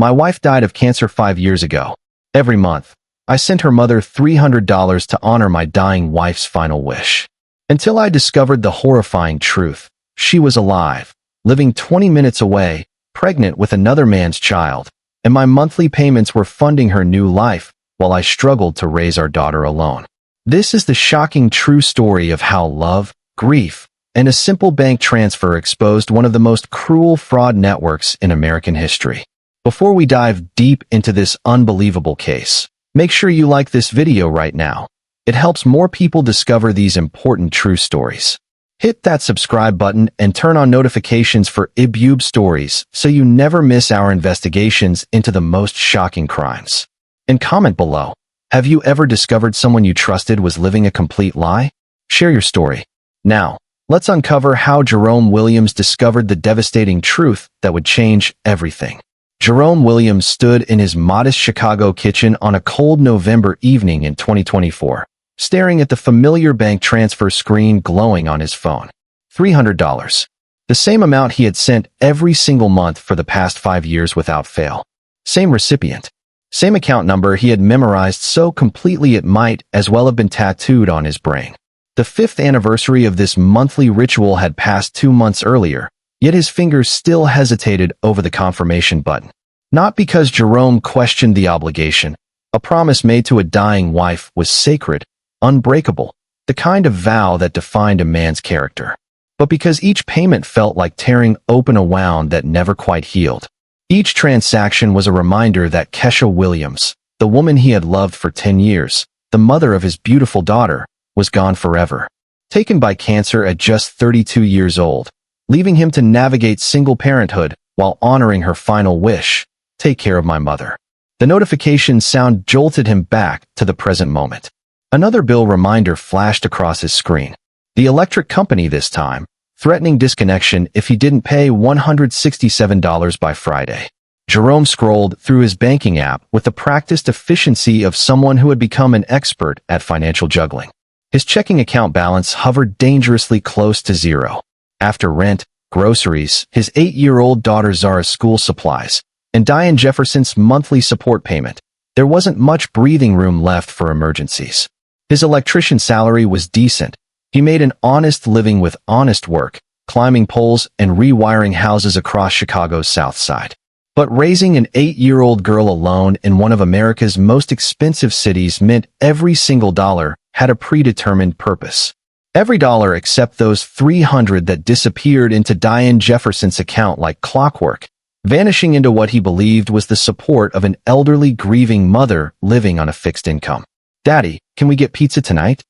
My wife died of cancer 5 years ago. Every month, I sent her mother $300 to honor my dying wife's final wish. Until I discovered the horrifying truth. She was alive, living 20 minutes away, pregnant with another man's child, and my monthly payments were funding her new life while I struggled to raise our daughter alone. This is the shocking true story of how love, grief, and a simple bank transfer exposed one of the most cruel fraud networks in American history. Before we dive deep into this unbelievable case, make sure you like this video right now. It helps more people discover these important true stories. Hit that subscribe button and turn on notifications for Ebube stories so you never miss our investigations into the most shocking crimes. And comment below, have you ever discovered someone you trusted was living a complete lie? Share your story. Now, let's uncover how Jerome Williams discovered the devastating truth that would change everything. Jerome Williams stood in his modest Chicago kitchen on a cold November evening in 2024. Staring at the familiar bank transfer screen glowing on his phone. $300. The same amount he had sent every single month for the past 5 years without fail. Same recipient. Same account number he had memorized so completely it might as well have been tattooed on his brain. The 5th anniversary of this monthly ritual had passed 2 months earlier, yet his fingers still hesitated over the confirmation button. Not because Jerome questioned the obligation. A promise made to a dying wife was sacred, unbreakable, the kind of vow that defined a man's character. But because each payment felt like tearing open a wound that never quite healed. Each transaction was a reminder that Kesha Williams, the woman he had loved for 10 years, the mother of his beautiful daughter, was gone forever. Taken by cancer at just 32 years old, leaving him to navigate single parenthood while honoring her final wish, take care of my mother. The notification sound jolted him back to the present moment. Another bill reminder flashed across his screen. The electric company this time, threatening disconnection if he didn't pay $167 by Friday. Jerome scrolled through his banking app with the practiced efficiency of someone who had become an expert at financial juggling. His checking account balance hovered dangerously close to zero. After rent, groceries, his 8-year-old daughter Zara's school supplies, and DIANE Jefferson's monthly support payment, there wasn't much breathing room left for emergencies. His electrician salary was decent. He made an honest living with honest work, climbing poles and rewiring houses across Chicago's South Side. But raising an 8-year-old girl alone in one of America's most expensive cities meant every single dollar had a predetermined purpose. Every dollar except those $300 that disappeared into DIANE Jefferson's account like clockwork, vanishing into what he believed was the support of an elderly grieving mother living on a fixed income. "Daddy, can we get pizza tonight?"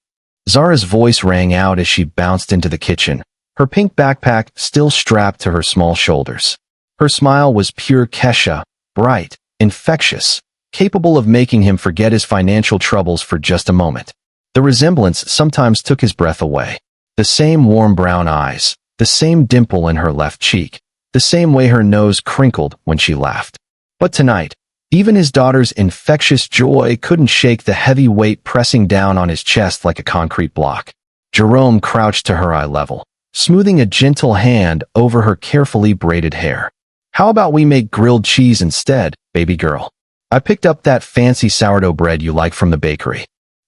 Zara's voice rang out as she bounced into the kitchen, her pink backpack still strapped to her small shoulders. Her smile was pure Kesha, bright, infectious, capable of making him forget his financial troubles for just a moment. The resemblance sometimes took his breath away. The same warm brown eyes, the same dimple in her left cheek, the same way her nose crinkled when she laughed. But tonight, even his daughter's infectious joy couldn't shake the heavy weight pressing down on his chest like a concrete block. Jerome crouched to her eye level, smoothing a gentle hand over her carefully braided hair. "How about we make grilled cheese instead, baby girl? I picked up that fancy sourdough bread you like from the bakery."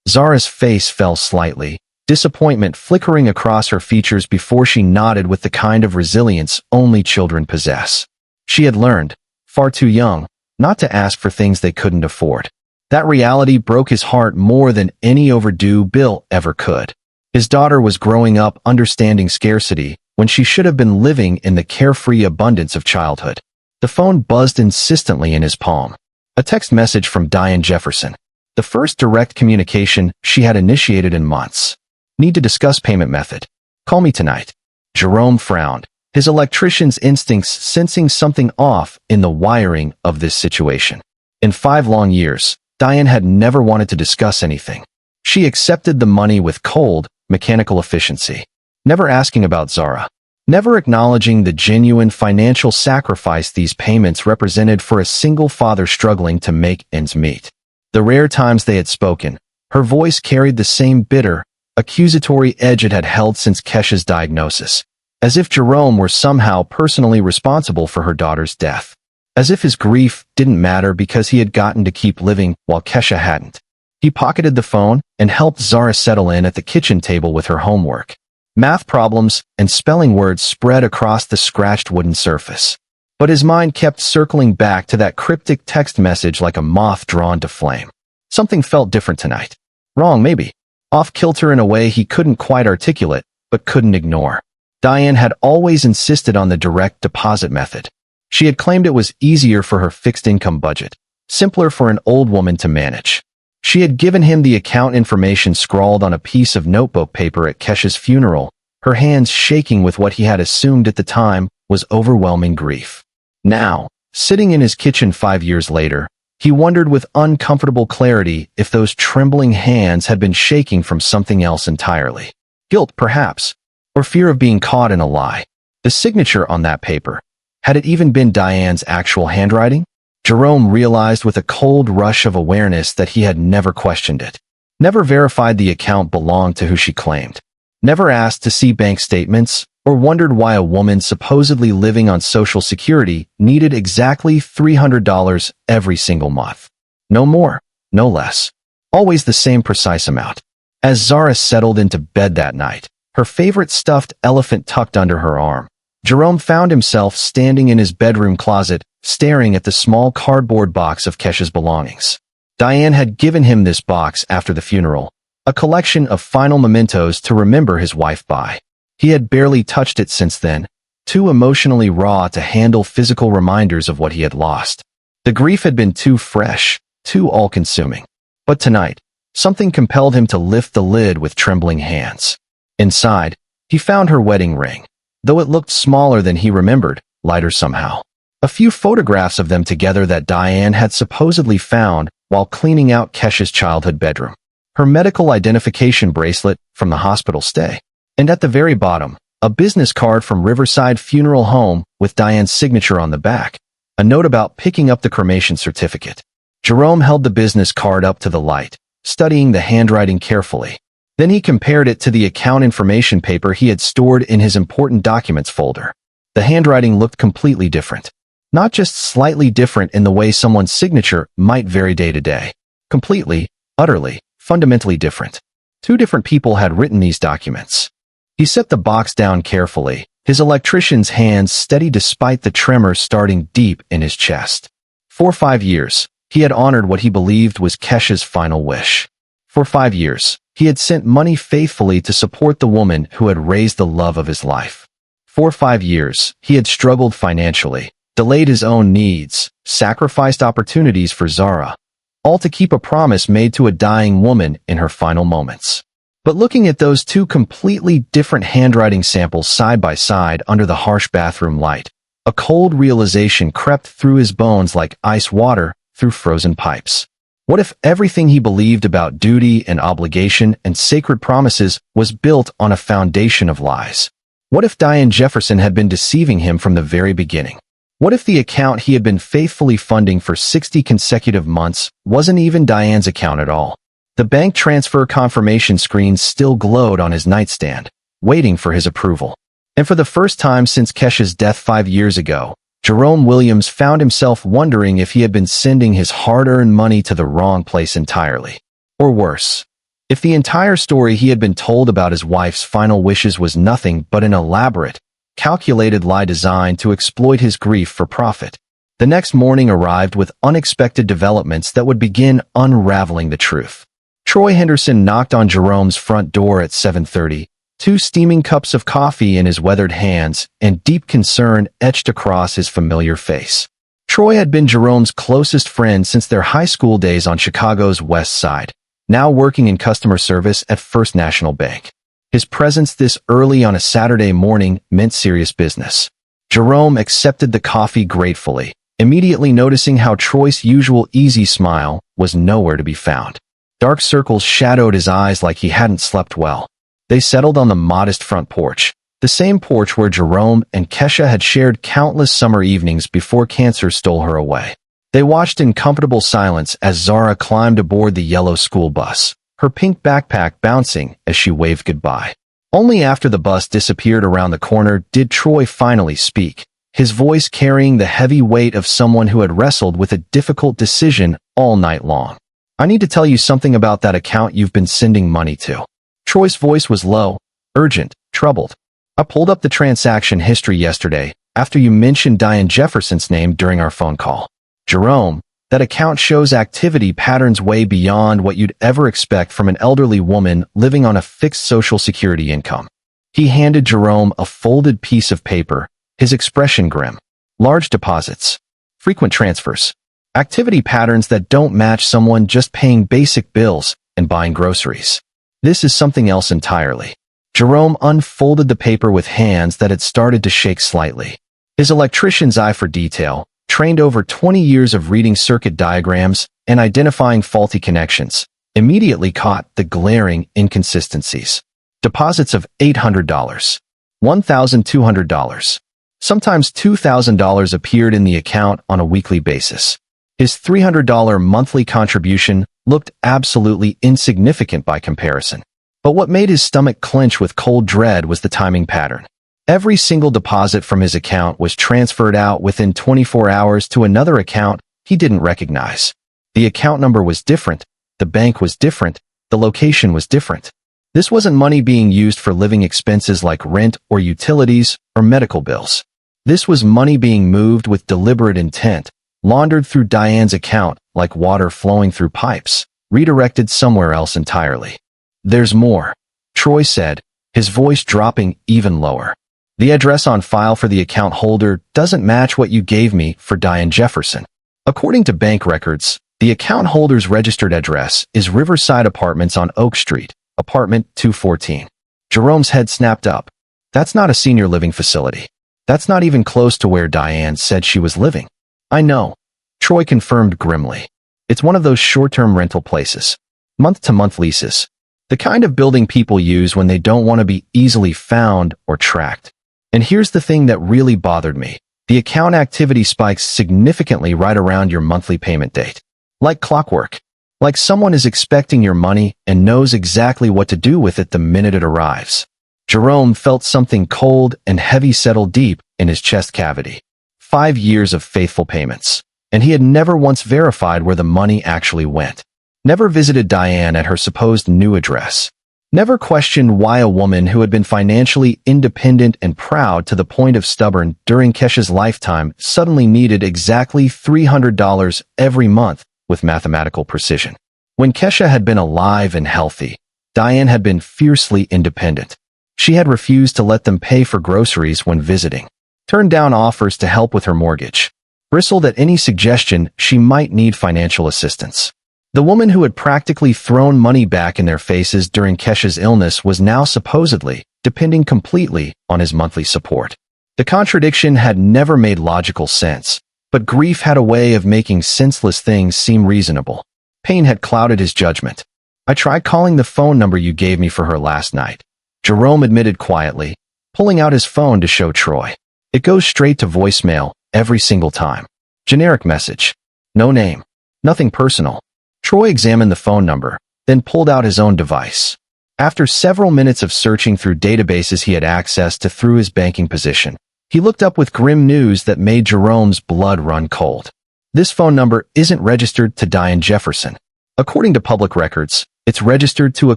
Zara's face fell slightly, disappointment flickering across her features before she nodded with the kind of resilience only children possess. She had learned, far too young, not to ask for things they couldn't afford. That reality broke his heart more than any overdue bill ever could. His daughter was growing up understanding scarcity when she should have been living in the carefree abundance of childhood. The phone buzzed insistently in his palm. A text message from DIANE Jefferson. The first direct communication she had initiated in months. "Need to discuss payment method. Call me tonight." Jerome frowned, his electrician's instincts sensing something off in the wiring of this situation. In 5 long years, DIANE had never wanted to discuss anything. She accepted the money with cold, mechanical efficiency, never asking about Zara, never acknowledging the genuine financial sacrifice these payments represented for a single father struggling to make ends meet. The rare times they had spoken, her voice carried the same bitter, accusatory edge it had held since Kesha's diagnosis, as if Jerome were somehow personally responsible for her daughter's death. as if his grief didn't matter because he had gotten to keep living while Kesha hadn't. He pocketed the phone and helped Zara settle in at the kitchen table with her homework. Math problems and spelling words spread across the scratched wooden surface. But his mind kept circling back to that cryptic text message like a moth drawn to flame. Something felt different tonight. Wrong, maybe. Off-kilter in a way he couldn't quite articulate, but couldn't ignore. Diane had always insisted on the direct deposit method. She had claimed it was easier for her fixed-income budget, simpler for an old woman to manage. She had given him the account information scrawled on a piece of notebook paper at Kesha's funeral, her hands shaking with what he had assumed at the time was overwhelming grief. Now, sitting in his kitchen 5 years later, he wondered with uncomfortable clarity if those trembling hands had been shaking from something else entirely. Guilt, perhaps, or fear of being caught in a lie. The signature on that paper. Had it even been Diane's actual handwriting? Jerome realized with a cold rush of awareness that he had never questioned it. Never verified the account belonged to who she claimed. Never asked to see bank statements, or wondered why a woman supposedly living on Social Security needed exactly $300 every single month. No more, no less. Always the same precise amount. As Zara settled into bed that night, her favorite stuffed elephant tucked under her arm, Jerome found himself standing in his bedroom closet, staring at the small cardboard box of Kesha's belongings. Diane had given him this box after the funeral, a collection of final mementos to remember his wife by. He had barely touched it since then, too emotionally raw to handle physical reminders of what he had lost. The grief had been too fresh, too all-consuming. But tonight, something compelled him to lift the lid with trembling hands. Inside, he found her wedding ring. Though it looked smaller than he remembered, lighter somehow. A few photographs of them together that Diane had supposedly found while cleaning out Kesha's childhood bedroom. Her medical identification bracelet from the hospital stay. And at the very bottom, a business card from Riverside Funeral Home with Diane's signature on the back. A note about picking up the cremation certificate. Jerome held the business card up to the light, studying the handwriting carefully. Then he compared it to the account information paper he had stored in his important documents folder. The handwriting looked completely different. Not just slightly different in the way someone's signature might vary day to day. Completely, utterly, fundamentally different. Two different people had written these documents. He set the box down carefully, his electrician's hands steady despite the tremor starting deep in his chest. For 5 years, he had honored what he believed was Kesha's final wish. For 5 years, he had sent money faithfully to support the woman who had raised the love of his life. For 5 years, he had struggled financially, delayed his own needs, sacrificed opportunities for Zara, all to keep a promise made to a dying woman in her final moments. But looking at those two completely different handwriting samples side by side under the harsh bathroom light, a cold realization crept through his bones like ice water through frozen pipes. What if everything he believed about duty and obligation and sacred promises was built on a foundation of lies? What if Diane Jefferson had been deceiving him from the very beginning? What if the account he had been faithfully funding for 60 consecutive months wasn't even Diane's account at all? The bank transfer confirmation screen still glowed on his nightstand, waiting for his approval. And for the first time since Kesha's death 5 years ago, Jerome Williams found himself wondering if he had been sending his hard-earned money to the wrong place entirely. Or worse, if the entire story he had been told about his wife's final wishes was nothing but an elaborate, calculated lie designed to exploit his grief for profit. The next morning arrived with unexpected developments that would begin unraveling the truth. Troy Henderson knocked on Jerome's front door at 7:30, 2 steaming cups of coffee in his weathered hands, and deep concern etched across his familiar face. Troy had been Jerome's closest friend since their high school days on Chicago's West Side, now working in customer service at First National Bank. His presence this early on a Saturday morning meant serious business. Jerome accepted the coffee gratefully, immediately noticing how Troy's usual easy smile was nowhere to be found. Dark circles shadowed his eyes like he hadn't slept well. They settled on the modest front porch, the same porch where Jerome and Kesha had shared countless summer evenings before cancer stole her away. They watched in comfortable silence as Zara climbed aboard the yellow school bus, her pink backpack bouncing as she waved goodbye. Only after the bus disappeared around the corner did Troy finally speak, his voice carrying the heavy weight of someone who had wrestled with a difficult decision all night long. "I need to tell you something about that account you've been sending money to." Troy's voice was low, urgent, troubled. "I pulled up the transaction history yesterday after you mentioned Diane Jefferson's name during our phone call. Jerome, that account shows activity patterns way beyond what you'd ever expect from an elderly woman living on a fixed Social Security income." He handed Jerome a folded piece of paper, his expression grim. "Large deposits, frequent transfers, activity patterns that don't match someone just paying basic bills and buying groceries. This is something else entirely." Jerome unfolded the paper with hands that had started to shake slightly. His electrician's eye for detail, trained over 20 years of reading circuit diagrams and identifying faulty connections, immediately caught the glaring inconsistencies. Deposits of $800, $1,200. Sometimes $2,000 appeared in the account on a weekly basis. His $300 monthly contribution looked absolutely insignificant by comparison. But what made his stomach clench with cold dread was the timing pattern. Every single deposit from his account was transferred out within 24 hours to another account he didn't recognize. The account number was different, the bank was different, the location was different. This wasn't money being used for living expenses like rent or utilities or medical bills. This was money being moved with deliberate intent, laundered through Diane's account like water flowing through pipes, redirected somewhere else entirely. "There's more," Troy said, his voice dropping even lower. "The address on file for the account holder doesn't match what you gave me for Diane Jefferson. According to bank records, the account holder's registered address is Riverside Apartments on Oak Street, apartment 214. Jerome's head snapped up. "That's not a senior living facility. That's not even close to where Diane said she was living." "I know," Troy confirmed grimly. "It's one of those short-term rental places. Month-to-month leases. The kind of building people use when they don't want to be easily found or tracked. And here's the thing that really bothered me. The account activity spikes significantly right around your monthly payment date. Like clockwork. Like someone is expecting your money and knows exactly what to do with it the minute it arrives." Jerome felt something cold and heavy settle deep in his chest cavity. 5 years of faithful payments, and he had never once verified where the money actually went. Never visited Diane at her supposed new address. Never questioned why a woman who had been financially independent and proud to the point of stubborn during Kesha's lifetime suddenly needed exactly $300 every month with mathematical precision. When Kesha had been alive and healthy, Diane had been fiercely independent. She had refused to let them pay for groceries when visiting, turned down offers to help with her mortgage, bristled at any suggestion she might need financial assistance. The woman who had practically thrown money back in their faces during Kesha's illness was now supposedly depending completely on his monthly support. The contradiction had never made logical sense, but grief had a way of making senseless things seem reasonable. Pain had clouded his judgment. "I tried calling the phone number you gave me for her last night," Jerome admitted quietly, pulling out his phone to show Troy. "It goes straight to voicemail every single time. Generic message. No name. Nothing personal." Troy examined the phone number, then pulled out his own device. After several minutes of searching through databases he had access to through his banking position, he looked up with grim news that made Jerome's blood run cold. "This phone number isn't registered to Diane Jefferson. According to public records, it's registered to a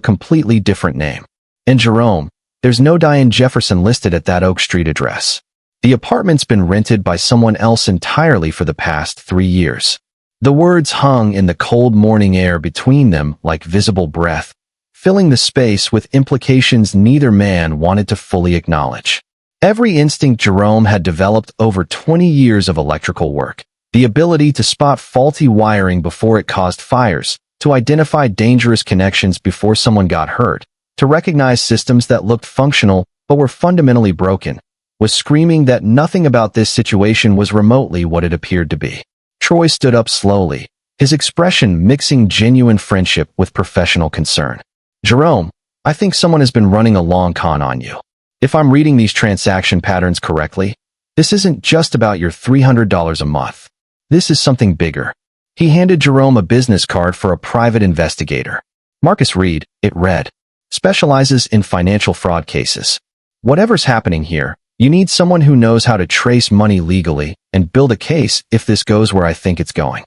completely different name. And Jerome, there's no Diane Jefferson listed at that Oak Street address. The apartment's been rented by someone else entirely for the past 3 years." The words hung in the cold morning air between them like visible breath, filling the space with implications neither man wanted to fully acknowledge. Every instinct Jerome had developed over 20 years of electrical work, the ability to spot faulty wiring before it caused fires, to identify dangerous connections before someone got hurt, to recognize systems that looked functional but were fundamentally broken, was screaming that nothing about this situation was remotely what it appeared to be. Troy stood up slowly, his expression mixing genuine friendship with professional concern. "Jerome, I think someone has been running a long con on you. If I'm reading these transaction patterns correctly, this isn't just about your $300 a month. This is something bigger." He handed Jerome a business card for a private investigator. Marcus Reed, it read, specializes in financial fraud cases. "Whatever's happening here, You need someone who knows how to trace money legally and build a case if this goes where I think it's going.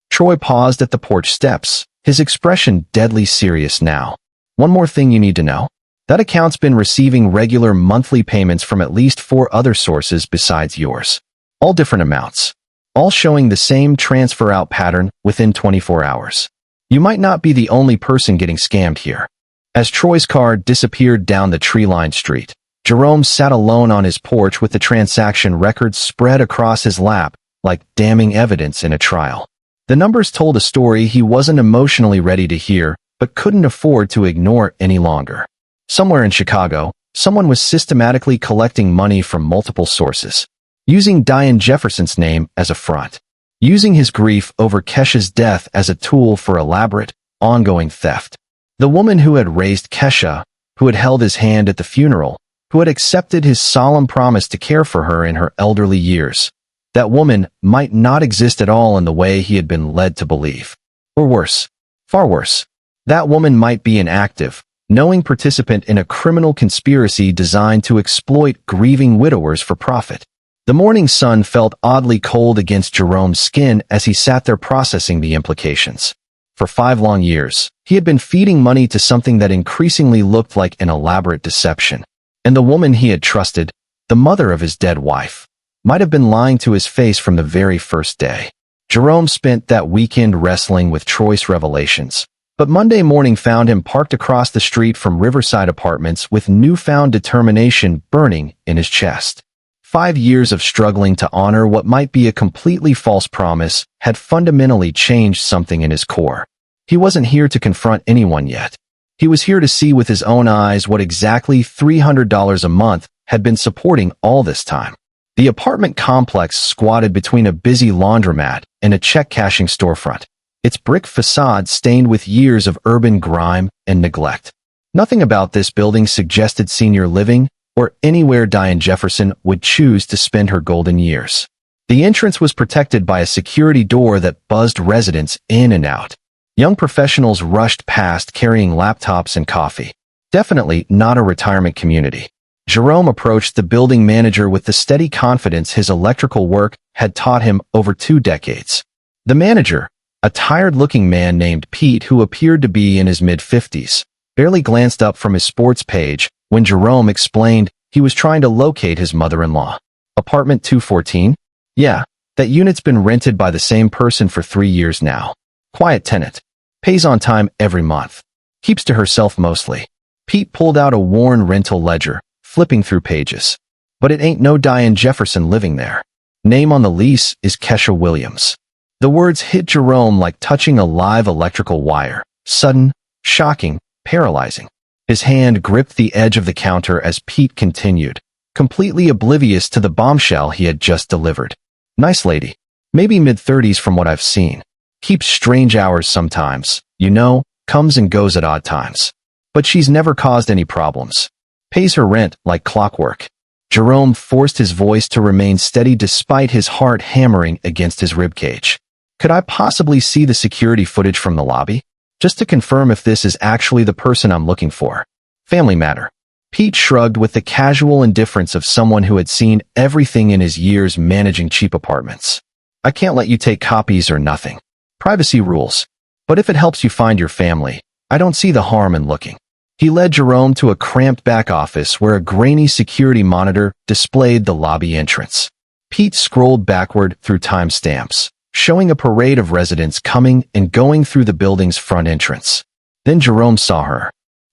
Troy paused at the porch steps, his expression deadly serious now. One more thing you need to know. That account's been receiving regular monthly payments from at least 4 other sources besides yours. All different amounts. All showing the same transfer out pattern within 24 hours. You might not be the only person getting scammed here. As Troy's car disappeared down the tree-lined street, Jerome sat alone on his porch with the transaction records spread across his lap like damning evidence in a trial. The numbers told a story he wasn't emotionally ready to hear, but couldn't afford to ignore any longer. Somewhere in Chicago, someone was systematically collecting money from multiple sources, using DIANE Jefferson's name as a front, using his grief over Kesha's death as a tool for elaborate, ongoing theft. The woman who had raised Kesha, who had held his hand at the funeral, who had accepted his solemn promise to care for her in her elderly years, that woman might not exist at all in the way he had been led to believe. Or worse, far worse, that woman might be an active, knowing participant in a criminal conspiracy designed to exploit grieving widowers for profit. The morning sun felt oddly cold against Jerome's skin as he sat there processing the implications. For 5 long years, he had been feeding money to something that increasingly looked like an elaborate deception. And the woman he had trusted, the mother of his dead wife, might have been lying to his face from the very first day. Jerome spent that weekend wrestling with Troy's revelations, but Monday morning found him parked across the street from Riverside Apartments with newfound determination burning in his chest. 5 years of struggling to honor what might be a completely false promise had fundamentally changed something in his core. He wasn't here to confront anyone yet. He was here to see with his own eyes what exactly $300 a month had been supporting all this time. The apartment complex squatted between a busy laundromat and a check-cashing storefront, its brick facade stained with years of urban grime and neglect. Nothing about this building suggested senior living or anywhere DIANE Jefferson would choose to spend her golden years. The entrance was protected by a security door that buzzed residents in and out. Young professionals rushed past carrying laptops and coffee. Definitely not a retirement community. Jerome approached the building manager with the steady confidence his electrical work had taught him over 2 decades. The manager, a tired-looking man named Pete who appeared to be in his mid-50s, barely glanced up from his sports page when Jerome explained he was trying to locate his mother-in-law. Apartment 214? Yeah, that unit's been rented by the same person for 3 years now. Quiet tenant. Pays on time every month. Keeps to herself mostly. Pete pulled out a worn rental ledger, flipping through pages. But it ain't no DIANE Jefferson living there. Name on the lease is KESHA Williams. The words hit Jerome like touching a live electrical wire. Sudden, shocking, paralyzing. His hand gripped the edge of the counter as Pete continued, completely oblivious to the bombshell he had just delivered. Nice lady. Maybe mid-30s from what I've seen. Keeps strange hours sometimes, you know, comes and goes at odd times. But she's never caused any problems. Pays her rent like clockwork. Jerome forced his voice to remain steady despite his heart hammering against his ribcage. Could I possibly see the security footage from the lobby? Just to confirm if this is actually the person I'm looking for. Family matter. Pete shrugged with the casual indifference of someone who had seen everything in his years managing cheap apartments. I can't let you take copies or nothing. Privacy rules. But if it helps you find your family, I don't see the harm in looking. He led Jerome to a cramped back office where a grainy security monitor displayed the lobby entrance. Pete scrolled backward through timestamps, showing a parade of residents coming and going through the building's front entrance. Then Jerome saw her.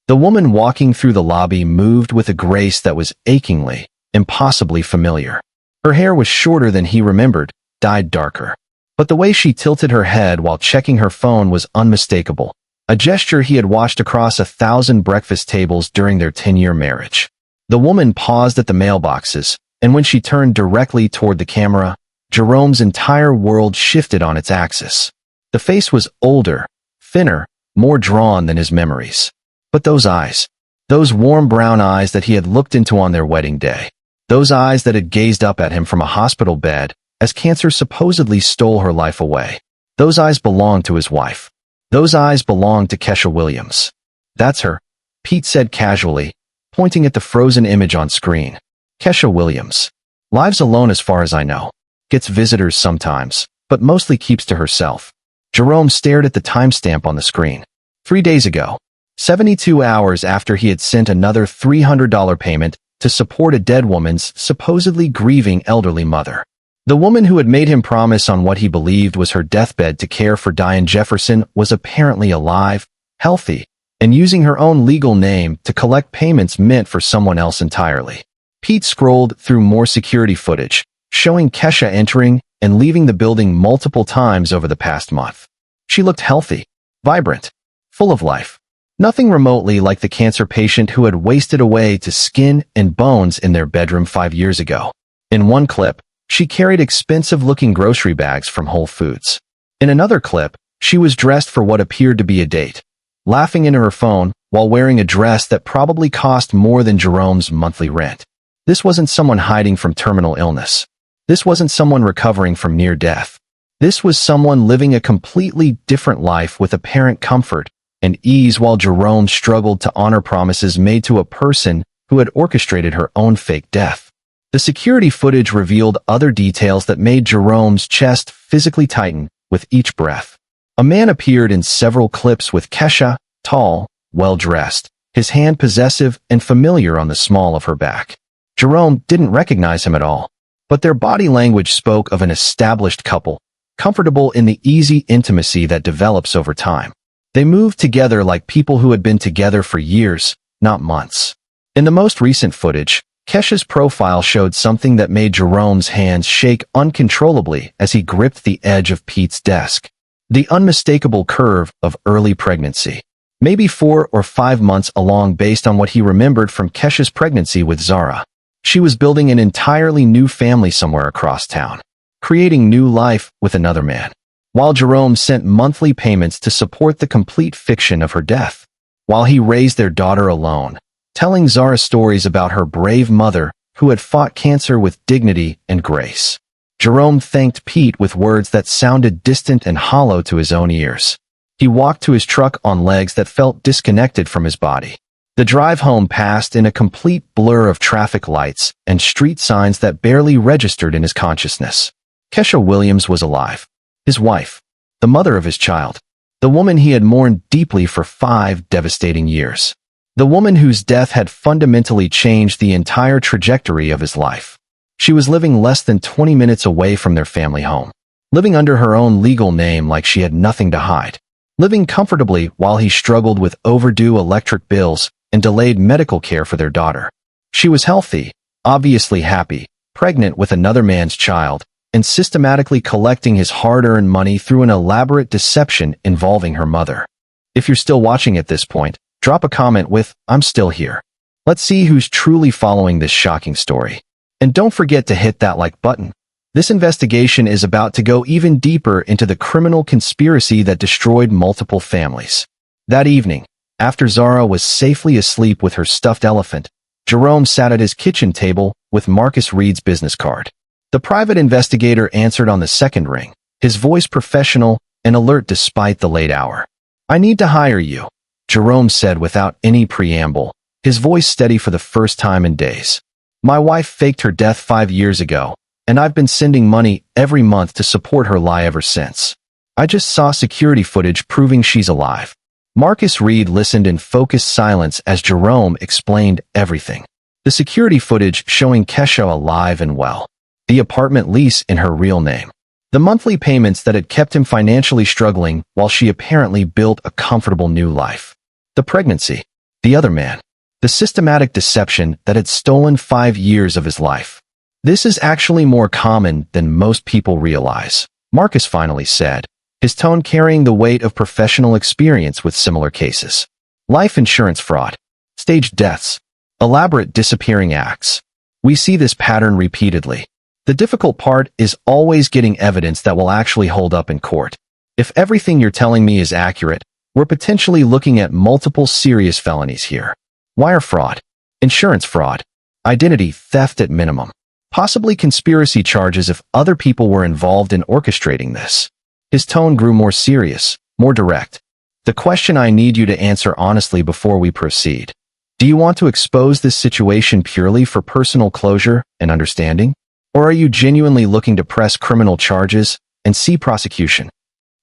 The woman walking through the lobby moved with a grace that was achingly, impossibly familiar. Her hair was shorter than he remembered, dyed darker. But the way she tilted her head while checking her phone was unmistakable, a gesture he had watched across 1,000 breakfast tables during their 10-year marriage. The woman paused at the mailboxes, and when she turned directly toward the camera, Jerome's entire world shifted on its axis. The face was older, thinner, more drawn than his memories. But those eyes, those warm brown eyes that he had looked into on their wedding day, those eyes that had gazed up at him from a hospital bed as cancer supposedly stole her life away, those eyes belonged to his wife. Those eyes belonged to KESHA Williams. That's her, Pete said casually, pointing at the frozen image on screen. KESHA Williams. Lives alone as far as I know. Gets visitors sometimes, but mostly keeps to herself. Jerome stared at the timestamp on the screen. 3 days ago. 72 hours after he had sent another $300 payment to support a dead woman's supposedly grieving elderly mother. The woman who had made him promise on what he believed was her deathbed to care for DIANE Jefferson was apparently alive, healthy, and using her own legal name to collect payments meant for someone else entirely. Pete scrolled through more security footage, showing KESHA entering and leaving the building multiple times over the past month. She looked healthy, vibrant, full of life. Nothing remotely like the cancer patient who had wasted away to skin and bones in their bedroom 5 years ago. In one clip, she carried expensive-looking grocery bags from Whole Foods. In another clip, she was dressed for what appeared to be a date, laughing into her phone while wearing a dress that probably cost more than Jerome's monthly rent. This wasn't someone hiding from terminal illness. This wasn't someone recovering from near death. This was someone living a completely different life with apparent comfort and ease while Jerome struggled to honor promises made to a person who had orchestrated her own fake death. The security footage revealed other details that made Jerome's chest physically tighten with each breath. A man appeared in several clips with KESHA, tall, well-dressed, his hand possessive and familiar on the small of her back. Jerome didn't recognize him at all, but their body language spoke of an established couple, comfortable in the easy intimacy that develops over time. They moved together like people who had been together for years, not months. In the most recent footage, KESHA's profile showed something that made Jerome's hands shake uncontrollably as he gripped the edge of Pete's desk. The unmistakable curve of early pregnancy. Maybe 4 or 5 months along based on what he remembered from KESHA's pregnancy with ZARA. She was building an entirely new family somewhere across town, creating new life with another man, while Jerome sent monthly payments to support the complete fiction of her death, while he raised their daughter alone, telling ZARA stories about her brave mother who had fought cancer with dignity and grace. Jerome thanked Pete with words that sounded distant and hollow to his own ears. He walked to his truck on legs that felt disconnected from his body. The drive home passed in a complete blur of traffic lights and street signs that barely registered in his consciousness. KESHA Williams was alive. His wife, the mother of his child, the woman he had mourned deeply for 5 devastating years, the woman whose death had fundamentally changed the entire trajectory of his life. She was living less than 20 minutes away from their family home, living under her own legal name like she had nothing to hide, living comfortably while he struggled with overdue electric bills and delayed medical care for their daughter. She was healthy, obviously happy, pregnant with another man's child, and systematically collecting his hard-earned money through an elaborate deception involving her mother. If you're still watching at this point, drop a comment with, "I'm still here." Let's see who's truly following this shocking story. And don't forget to hit that like button. This investigation is about to go even deeper into the criminal conspiracy that destroyed multiple families. That evening, after ZARA was safely asleep with her stuffed elephant, Jerome sat at his kitchen table with Marcus Reed's business card. The private investigator answered on the second ring, his voice professional and alert despite the late hour. "I need to hire you," Jerome said without any preamble, his voice steady for the first time in days. "My wife faked her death 5 years ago, and I've been sending money every month to support her lie ever since. I just saw security footage proving she's alive." Marcus Reed listened in focused silence as Jerome explained everything. The security footage showing KESHA alive and well. The apartment lease in her real name. The monthly payments that had kept him financially struggling while she apparently built a comfortable new life. The pregnancy. The other man. The systematic deception that had stolen 5 years of his life. "This is actually more common than most people realize," Marcus finally said, his tone carrying the weight of professional experience with similar cases. Life insurance fraud. Staged deaths. Elaborate disappearing acts. We see this pattern repeatedly. The difficult part is always getting evidence that will actually hold up in court. If everything you're telling me is accurate, we're potentially looking at multiple serious felonies here. Wire fraud, insurance fraud, identity theft at minimum, possibly conspiracy charges if other people were involved in orchestrating this. His tone grew more serious, more direct. "The question I need you to answer honestly before we proceed. Do you want to expose this situation purely for personal closure and understanding? Or are you genuinely looking to press criminal charges and see prosecution?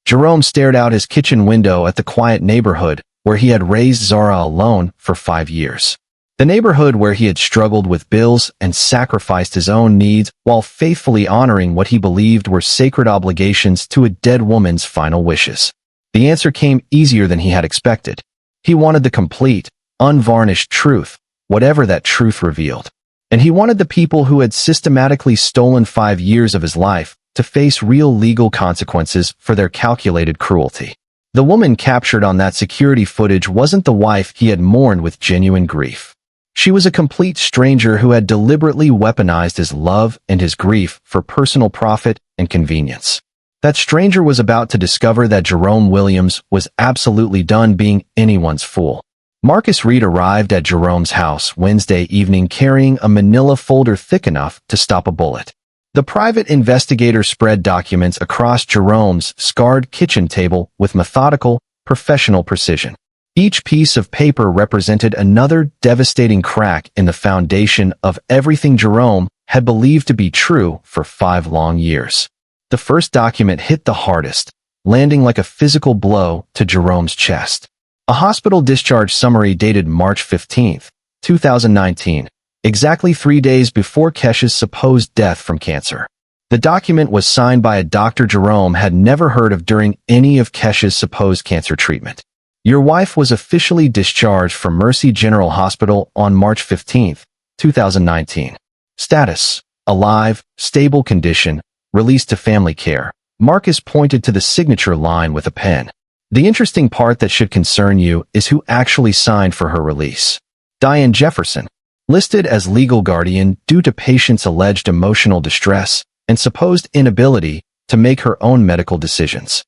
Jerome stared out his kitchen window at the quiet neighborhood where he had raised Zara alone for 5 years. The neighborhood where he had struggled with bills and sacrificed his own needs while faithfully honoring what he believed were sacred obligations to a dead woman's final wishes. The answer came easier than he had expected. He wanted the complete, unvarnished truth, whatever that truth revealed. And he wanted the people who had systematically stolen 5 years of his life to face real legal consequences for their calculated cruelty. The woman captured on that security footage wasn't the wife he had mourned with genuine grief. She was a complete stranger who had deliberately weaponized his love and his grief for personal profit and convenience. That stranger was about to discover that Jerome Williams was absolutely done being anyone's fool. Marcus Reed arrived at Jerome's house Wednesday evening carrying a manila folder thick enough to stop a bullet. The private investigator spread documents across Jerome's scarred kitchen table with methodical, professional precision. Each piece of paper represented another devastating crack in the foundation of everything Jerome had believed to be true for 5 long years. The first document hit the hardest, landing like a physical blow to Jerome's chest. A hospital discharge summary dated March 15, 2019, exactly 3 days before Kesha's supposed death from cancer. The document was signed by a doctor Jerome had never heard of during any of Kesha's supposed cancer treatment. Your wife was officially discharged from Mercy General Hospital on March 15, 2019. Status: alive, stable condition, released to family care. Marcus pointed to the signature line with a pen. The interesting part that should concern you is who actually signed for her release. DIANE Jefferson, listed as legal guardian due to patient's alleged emotional distress and supposed inability to make her own medical decisions.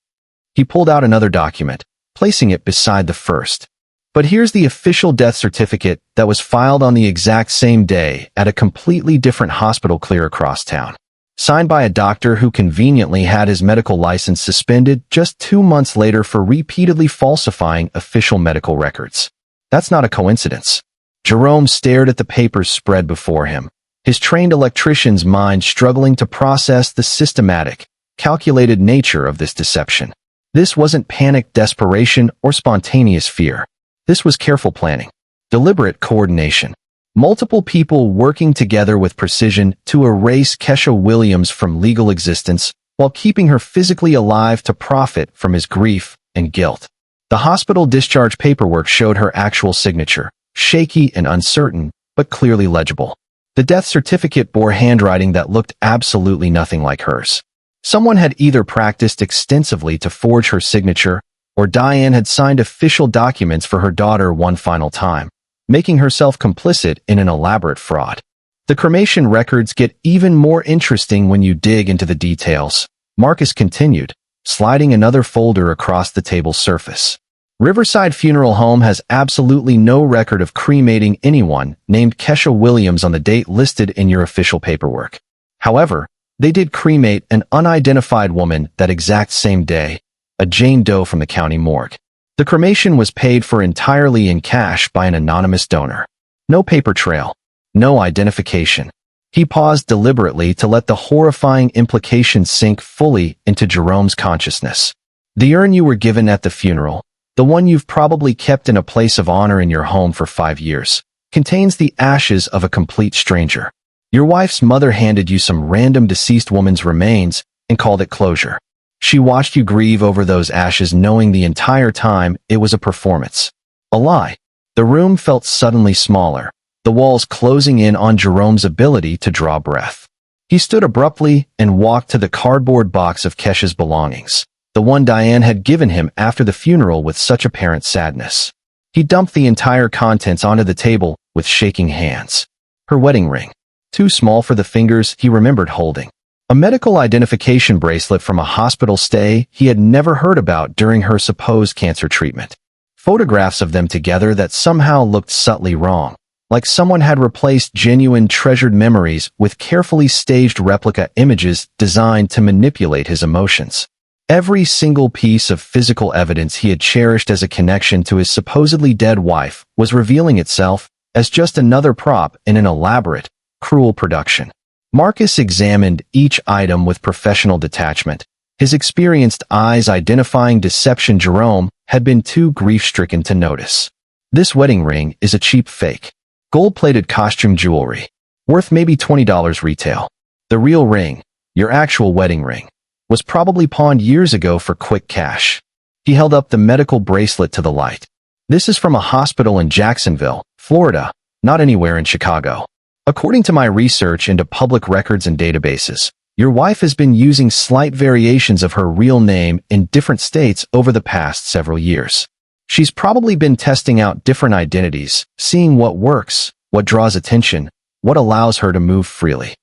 He pulled out another document, placing it beside the first. But here's the official death certificate that was filed on the exact same day at a completely different hospital clear across town. Signed by a doctor who conveniently had his medical license suspended just 2 months later for repeatedly falsifying official medical records. That's not a coincidence. Jerome stared at the papers spread before him, his trained electrician's mind struggling to process the systematic, calculated nature of this deception. This wasn't panic, desperation, or spontaneous fear. This was careful planning, deliberate coordination. Multiple people working together with precision to erase KESHA Williams from legal existence while keeping her physically alive to profit from his grief and guilt. The hospital discharge paperwork showed her actual signature, shaky and uncertain, but clearly legible. The death certificate bore handwriting that looked absolutely nothing like hers. Someone had either practiced extensively to forge her signature, or Diane had signed official documents for her daughter one final time, making herself complicit in an elaborate fraud. The cremation records get even more interesting when you dig into the details, Marcus continued, sliding another folder across the table's surface. Riverside Funeral Home has absolutely no record of cremating anyone named KESHA Williams on the date listed in your official paperwork. However, they did cremate an unidentified woman that exact same day, a Jane Doe from the county morgue. The cremation was paid for entirely in cash by an anonymous donor. No paper trail. No identification. He paused deliberately to let the horrifying implications sink fully into Jerome's consciousness. The urn you were given at the funeral, the one you've probably kept in a place of honor in your home for 5 years, contains the ashes of a complete stranger. Your wife's mother handed you some random deceased woman's remains and called it closure. She watched you grieve over those ashes knowing the entire time it was a performance. A lie. The room felt suddenly smaller, the walls closing in on Jerome's ability to draw breath. He stood abruptly and walked to the cardboard box of Kesha's belongings, the one Diane had given him after the funeral with such apparent sadness. He dumped the entire contents onto the table with shaking hands. Her wedding ring, too small for the fingers he remembered holding. A medical identification bracelet from a hospital stay he had never heard about during her supposed cancer treatment. Photographs of them together that somehow looked subtly wrong, like someone had replaced genuine treasured memories with carefully staged replica images designed to manipulate his emotions. Every single piece of physical evidence he had cherished as a connection to his supposedly dead wife was revealing itself as just another prop in an elaborate, cruel production. Marcus examined each item with professional detachment, his experienced eyes identifying deception. Jerome had been too grief-stricken to notice. This wedding ring is a cheap fake. Gold-plated costume jewelry, worth maybe $20 retail. The real ring, your actual wedding ring, was probably pawned years ago for quick cash. He held up the medical bracelet to the light. This is from a hospital in Jacksonville, Florida, not anywhere in Chicago. According to my research into public records and databases, your wife has been using slight variations of her real name in different states over the past several years. She's probably been testing out different identities, seeing what works, what draws attention, what allows her to move freely.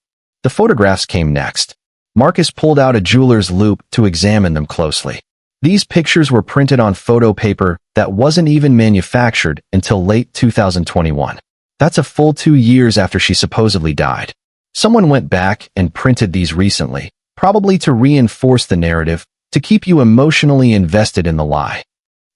The photographs came next. Marcus pulled out a jeweler's loupe to examine them closely. These pictures were printed on photo paper that wasn't even manufactured until late 2021. That's a full 2 years after she supposedly died. Someone went back and printed these recently, probably to reinforce the narrative, to keep you emotionally invested in the lie.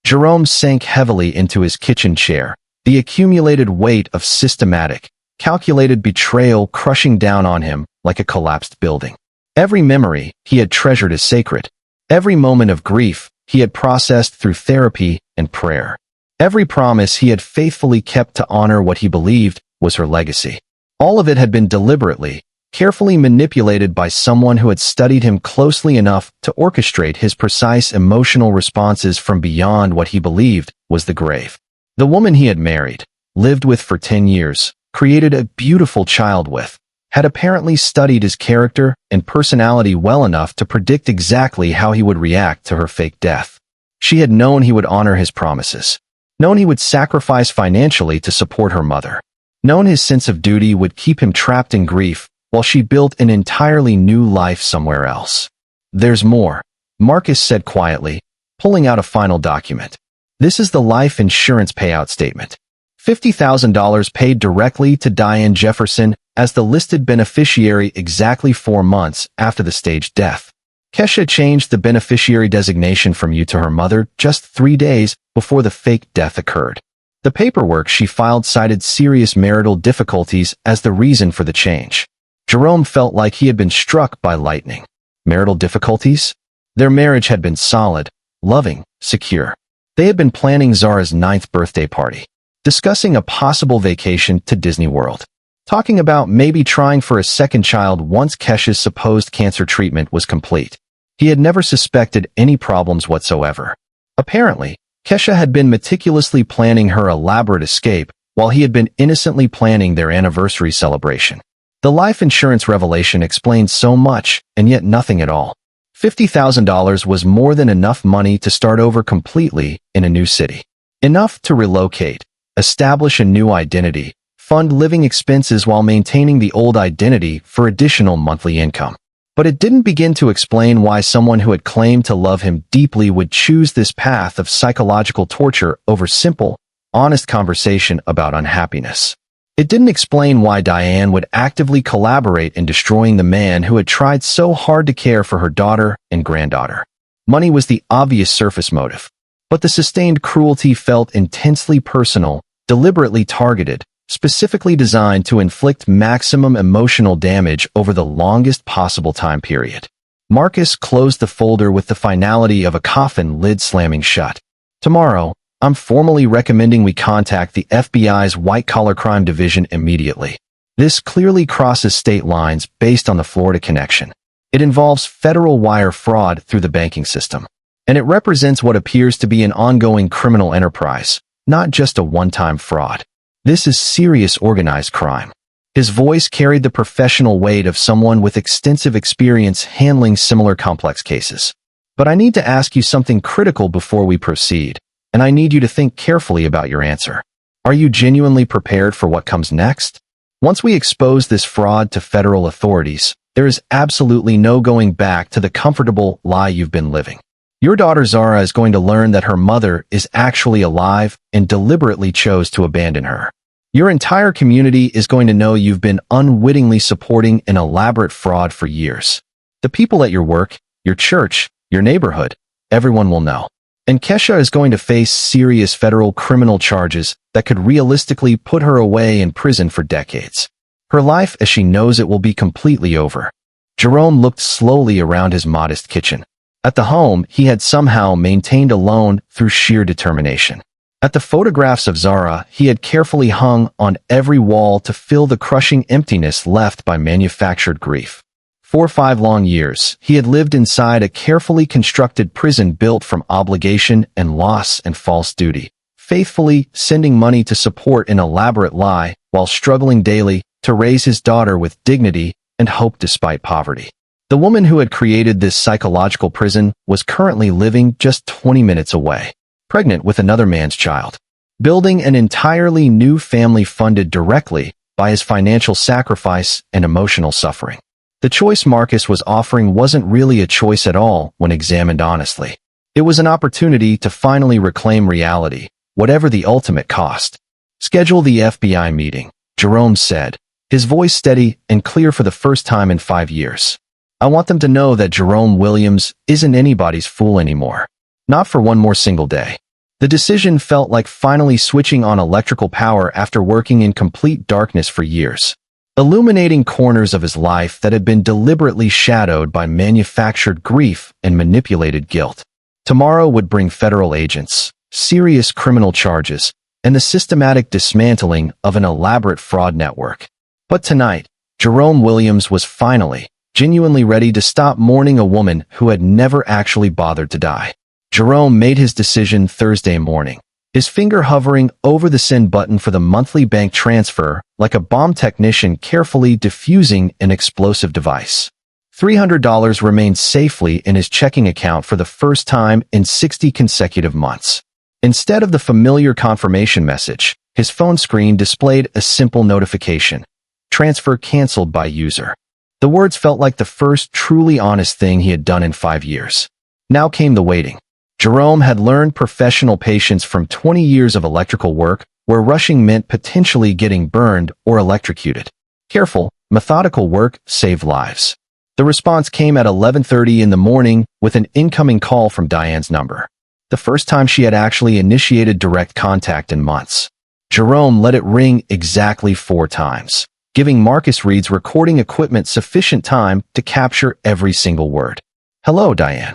Jerome sank heavily into his kitchen chair, the accumulated weight of systematic, calculated betrayal crushing down on him like a collapsed building. Every memory he had treasured as sacred. Every moment of grief he had processed through therapy and prayer. Every promise he had faithfully kept to honor what he believed was her legacy. All of it had been deliberately, carefully manipulated by someone who had studied him closely enough to orchestrate his precise emotional responses from beyond what he believed was the grave. The woman he had married, lived with for 10 years, created a beautiful child with, had apparently studied his character and personality well enough to predict exactly how he would react to her fake death. She had known he would honor his promises, known he would sacrifice financially to support her mother, known his sense of duty would keep him trapped in grief while she built an entirely new life somewhere else. "There's more," Marcus said quietly, pulling out a final document. "This is the life insurance payout statement. $50,000 paid directly to Diane Jefferson as the listed beneficiary exactly 4 months after the staged death. Kesha changed the beneficiary designation from you to her mother just 3 days before the fake death occurred. The paperwork she filed cited serious marital difficulties as the reason for the change." Jerome felt like he had been struck by lightning. Marital difficulties? Their marriage had been solid, loving, secure. They had been planning Zara's 9th birthday party, discussing a possible vacation to Disney World, talking about maybe trying for a second child once Kesha's supposed cancer treatment was complete. He had never suspected any problems whatsoever. Apparently, Kesha had been meticulously planning her elaborate escape while he had been innocently planning their anniversary celebration. The life insurance revelation explained so much, and yet nothing at all. $50,000 was more than enough money to start over completely in a new city. Enough to relocate, establish a new identity, fund living expenses while maintaining the old identity for additional monthly income. But it didn't begin to explain why someone who had claimed to love him deeply would choose this path of psychological torture over simple, honest conversation about unhappiness. It didn't explain why Diane would actively collaborate in destroying the man who had tried so hard to care for her daughter and granddaughter. Money was the obvious surface motive, but the sustained cruelty felt intensely personal, deliberately targeted, specifically designed to inflict maximum emotional damage over the longest possible time period. Marcus closed the folder with the finality of a coffin lid slamming shut. "Tomorrow, I'm formally recommending we contact the FBI's white-collar crime division immediately. This clearly crosses state lines based on the Florida connection. It involves federal wire fraud through the banking system, and it represents what appears to be an ongoing criminal enterprise, not just a one-time fraud. This is serious organized crime." His voice carried the professional weight of someone with extensive experience handling similar complex cases. "But I need to ask you something critical before we proceed, and I need you to think carefully about your answer. Are you genuinely prepared for what comes next? Once we expose this fraud to federal authorities, there is absolutely no going back to the comfortable lie you've been living. Your daughter Zara is going to learn that her mother is actually alive and deliberately chose to abandon her. Your entire community is going to know you've been unwittingly supporting an elaborate fraud for years. The people at your work, your church, your neighborhood, everyone will know. And Kesha is going to face serious federal criminal charges that could realistically put her away in prison for decades. Her life as she knows it will be completely over. Jerome looked slowly around his modest kitchen. At the home he had somehow maintained alone through sheer determination. At the photographs of Zara he had carefully hung on every wall to fill the crushing emptiness left by manufactured grief. For 5 long years, he had lived inside a carefully constructed prison built from obligation and loss and false duty, faithfully sending money to support an elaborate lie while struggling daily to raise his daughter with dignity and hope despite poverty. The woman who had created this psychological prison was currently living just 20 minutes away, pregnant with another man's child, building an entirely new family funded directly by his financial sacrifice and emotional suffering. The choice Marcus was offering wasn't really a choice at all when examined honestly. It was an opportunity to finally reclaim reality, whatever the ultimate cost. "Schedule the FBI meeting," Jerome said, his voice steady and clear for the first time in 5 years. "I want them to know that Jerome Williams isn't anybody's fool anymore. Not for one more single day." The decision felt like finally switching on electrical power after working in complete darkness for years, illuminating corners of his life that had been deliberately shadowed by manufactured grief and manipulated guilt. Tomorrow would bring federal agents, serious criminal charges, and the systematic dismantling of an elaborate fraud network. But tonight, Jerome Williams was finally, genuinely ready to stop mourning a woman who had never actually bothered to die. Jerome made his decision Thursday morning, his finger hovering over the send button for the monthly bank transfer like a bomb technician carefully defusing an explosive device. $300 remained safely in his checking account for the first time in 60 consecutive months. Instead of the familiar confirmation message, his phone screen displayed a simple notification: "Transfer canceled by user." The words felt like the first truly honest thing he had done in 5 years. Now came the waiting. Jerome had learned professional patience from 20 years of electrical work, where rushing meant potentially getting burned or electrocuted. Careful, methodical work saved lives. The response came at 11:30 in the morning with an incoming call from Diane's number. The first time she had actually initiated direct contact in months. Jerome let it ring exactly 4 times, giving Marcus Reed's recording equipment sufficient time to capture every single word. "Hello, Diane."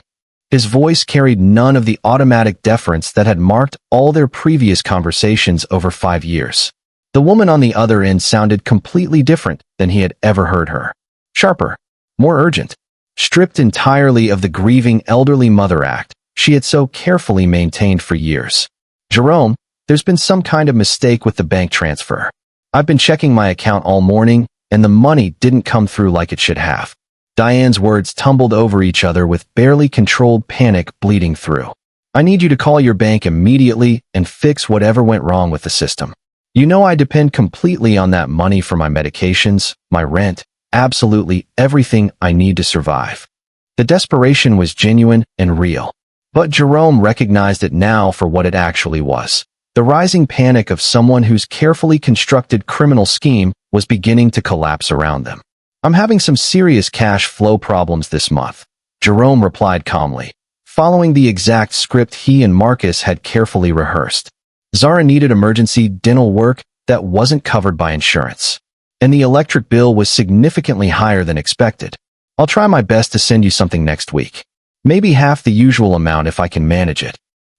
His voice carried none of the automatic deference that had marked all their previous conversations over 5 years. The woman on the other end sounded completely different than he had ever heard her. Sharper, more urgent, stripped entirely of the grieving elderly mother act she had so carefully maintained for years. "Jerome, there's been some kind of mistake with the bank transfer. I've been checking my account all morning, and the money didn't come through like it should have." Diane's words tumbled over each other with barely controlled panic bleeding through. "I need you to call your bank immediately and fix whatever went wrong with the system. You know I depend completely on that money for my medications, my rent, absolutely everything I need to survive." The desperation was genuine and real. But Jerome recognized it now for what it actually was. The rising panic of someone whose carefully constructed criminal scheme was beginning to collapse around them. "I'm having some serious cash flow problems this month," Jerome replied calmly, following the exact script he and Marcus had carefully rehearsed. Zara needed emergency dental work that wasn't covered by insurance, and the electric bill was significantly higher than expected. "I'll try my best to send you something next week. Maybe half the usual amount if I can manage it."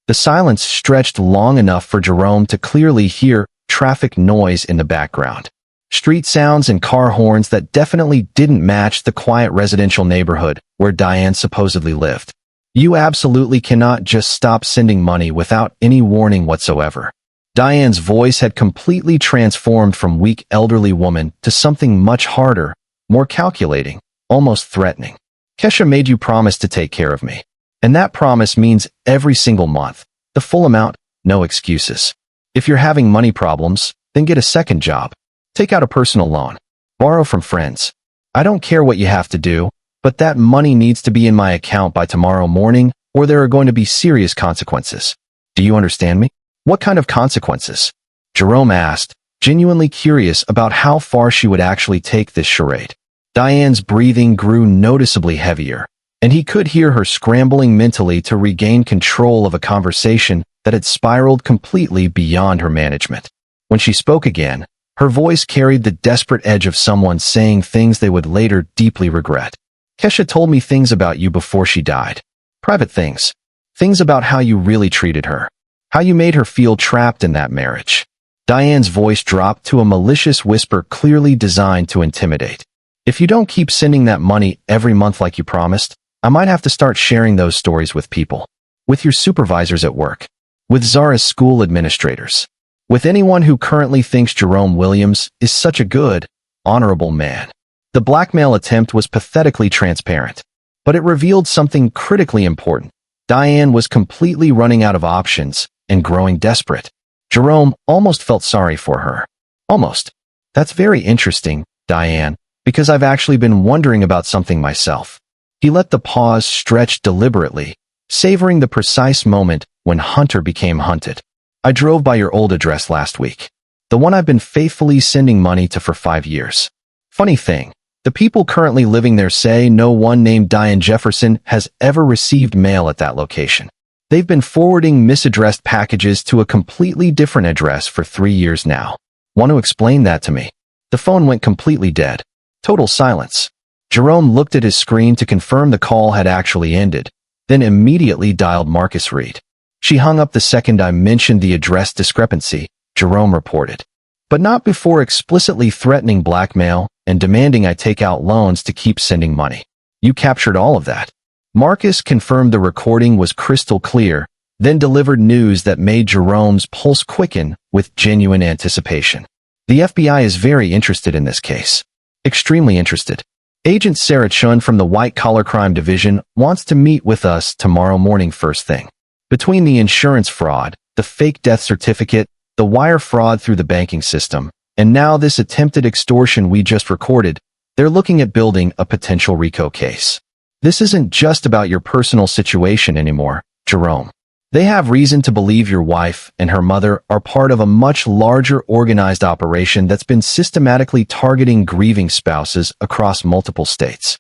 The silence stretched long enough for Jerome to clearly hear traffic noise in the background. Street sounds and car horns that definitely didn't match the quiet residential neighborhood where Diane supposedly lived. "You absolutely cannot just stop sending money without any warning whatsoever." Diane's voice had completely transformed from weak elderly woman to something much harder, more calculating, almost threatening. "Kesha made you promise to take care of me. And that promise means every single month, the full amount, no excuses. If you're having money problems, then get a second job. Take out a personal loan. Borrow from friends. I don't care what you have to do, but that money needs to be in my account by tomorrow morning, or there are going to be serious consequences. Do you understand me?" "What kind of consequences?" Jerome asked, genuinely curious about how far she would actually take this charade. Diane's breathing grew noticeably heavier, and he could hear her scrambling mentally to regain control of a conversation that had spiraled completely beyond her management. When she spoke again, her voice carried the desperate edge of someone saying things they would later deeply regret. "Kesha told me things about you before she died. Private things. Things about how you really treated her. How you made her feel trapped in that marriage." Diane's voice dropped to a malicious whisper clearly designed to intimidate. "If you don't keep sending that money every month like you promised, I might have to start sharing those stories with people. With your supervisors at work. With Zara's school administrators. With anyone who currently thinks Jerome Williams is such a good, honorable man." The blackmail attempt was pathetically transparent, but it revealed something critically important. Diane was completely running out of options and growing desperate. Jerome almost felt sorry for her. Almost. "That's very interesting, Diane, because I've actually been wondering about something myself." He let the pause stretch deliberately, savoring the precise moment when Hunter became hunted. "I drove by your old address last week. The one I've been faithfully sending money to for 5 years. Funny thing, the people currently living there say no one named Diane Jefferson has ever received mail at that location. They've been forwarding misaddressed packages to a completely different address for 3 years now. Want to explain that to me?" The phone went completely dead. Total silence. Jerome looked at his screen to confirm the call had actually ended, then immediately dialed Marcus Reed. "She hung up the second I mentioned the address discrepancy," Jerome reported. "But not before explicitly threatening blackmail and demanding I take out loans to keep sending money. You captured all of that." Marcus confirmed the recording was crystal clear, then delivered news that made Jerome's pulse quicken with genuine anticipation. "The FBI is very interested in this case. Extremely interested. Agent Sarah Chun from the White Collar Crime Division wants to meet with us tomorrow morning first thing. Between the insurance fraud, the fake death certificate, the wire fraud through the banking system, and now this attempted extortion we just recorded, they're looking at building a potential RICO case. This isn't just about your personal situation anymore, Jerome. They have reason to believe your wife and her mother are part of a much larger organized operation that's been systematically targeting grieving spouses across multiple states."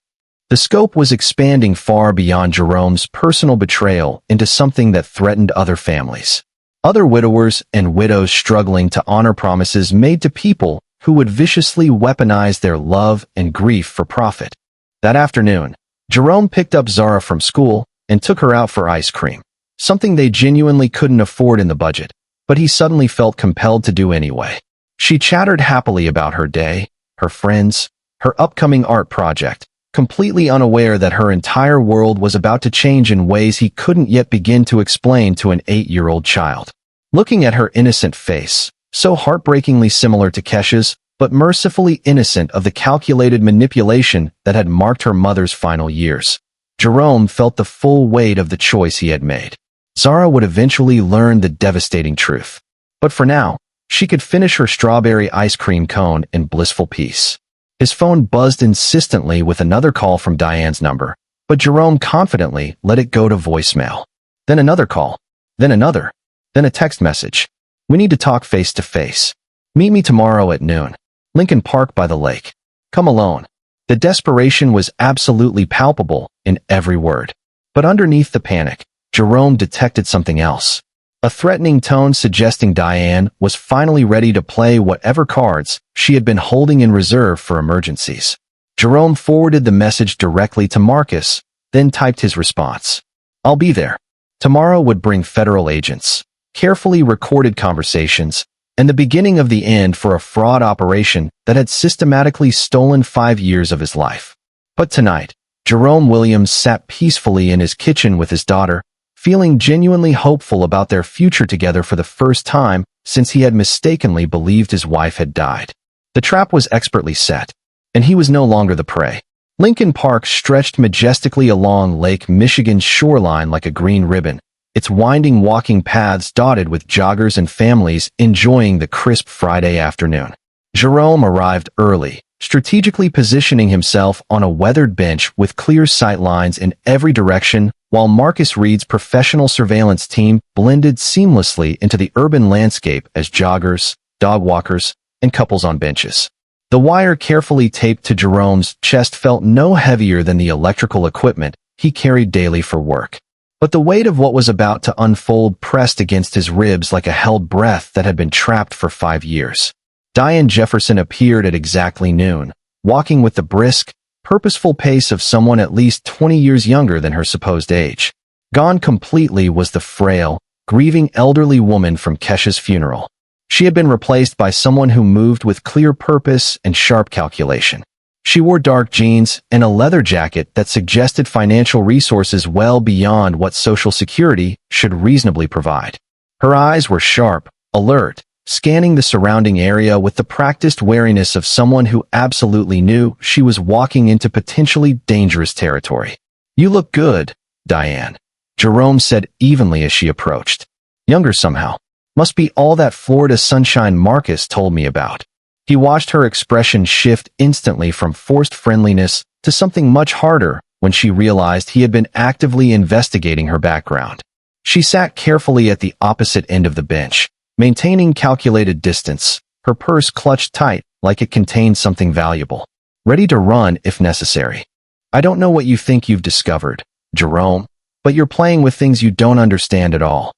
The scope was expanding far beyond Jerome's personal betrayal into something that threatened other families. Other widowers and widows struggling to honor promises made to people who would viciously weaponize their love and grief for profit. That afternoon, Jerome picked up Zara from school and took her out for ice cream. Something they genuinely couldn't afford in the budget, but he suddenly felt compelled to do anyway. She chattered happily about her day, her friends, her upcoming art project, completely unaware that her entire world was about to change in ways he couldn't yet begin to explain to an 8-year-old child. Looking at her innocent face, so heartbreakingly similar to Kesha's, but mercifully innocent of the calculated manipulation that had marked her mother's final years, Jerome felt the full weight of the choice he had made. Zara would eventually learn the devastating truth. But for now, she could finish her strawberry ice cream cone in blissful peace. His phone buzzed insistently with another call from Diane's number, but Jerome confidently let it go to voicemail. Then another call. Then another. Then a text message. "We need to talk face to face. Meet me tomorrow at noon. Lincoln Park by the lake. Come alone." The desperation was absolutely palpable in every word. But underneath the panic, Jerome detected something else. A threatening tone suggesting Diane was finally ready to play whatever cards she had been holding in reserve for emergencies. Jerome forwarded the message directly to Marcus, then typed his response. "I'll be there." Tomorrow would bring federal agents, carefully recorded conversations, and the beginning of the end for a fraud operation that had systematically stolen 5 years of his life. But tonight, Jerome Williams sat peacefully in his kitchen with his daughter, feeling genuinely hopeful about their future together for the first time since he had mistakenly believed his wife had died. The trap was expertly set, and he was no longer the prey. Lincoln Park stretched majestically along Lake Michigan's shoreline like a green ribbon, its winding walking paths dotted with joggers and families enjoying the crisp Friday afternoon. Jerome arrived early, strategically positioning himself on a weathered bench with clear sight lines in every direction, while Marcus Reed's professional surveillance team blended seamlessly into the urban landscape as joggers, dog walkers, and couples on benches. The wire carefully taped to Jerome's chest felt no heavier than the electrical equipment he carried daily for work. But the weight of what was about to unfold pressed against his ribs like a held breath that had been trapped for 5 years. DIANE Jefferson appeared at exactly noon, walking with the brisk, purposeful pace of someone at least 20 years younger than her supposed age. Gone completely was the frail, grieving elderly woman from Kesha's funeral. She had been replaced by someone who moved with clear purpose and sharp calculation. She wore dark jeans and a leather jacket that suggested financial resources well beyond what Social Security should reasonably provide. Her eyes were sharp, alert, scanning the surrounding area with the practiced wariness of someone who absolutely knew she was walking into potentially dangerous territory. "You look good, Diane," Jerome said evenly as she approached. "Younger somehow. Must be all that Florida sunshine Marcus told me about." He watched her expression shift instantly from forced friendliness to something much harder when she realized he had been actively investigating her background. She sat carefully at the opposite end of the bench, maintaining calculated distance, her purse clutched tight like it contained something valuable, ready to run if necessary. "I don't know what you think you've discovered, Jerome, but you're playing with things you don't understand at all."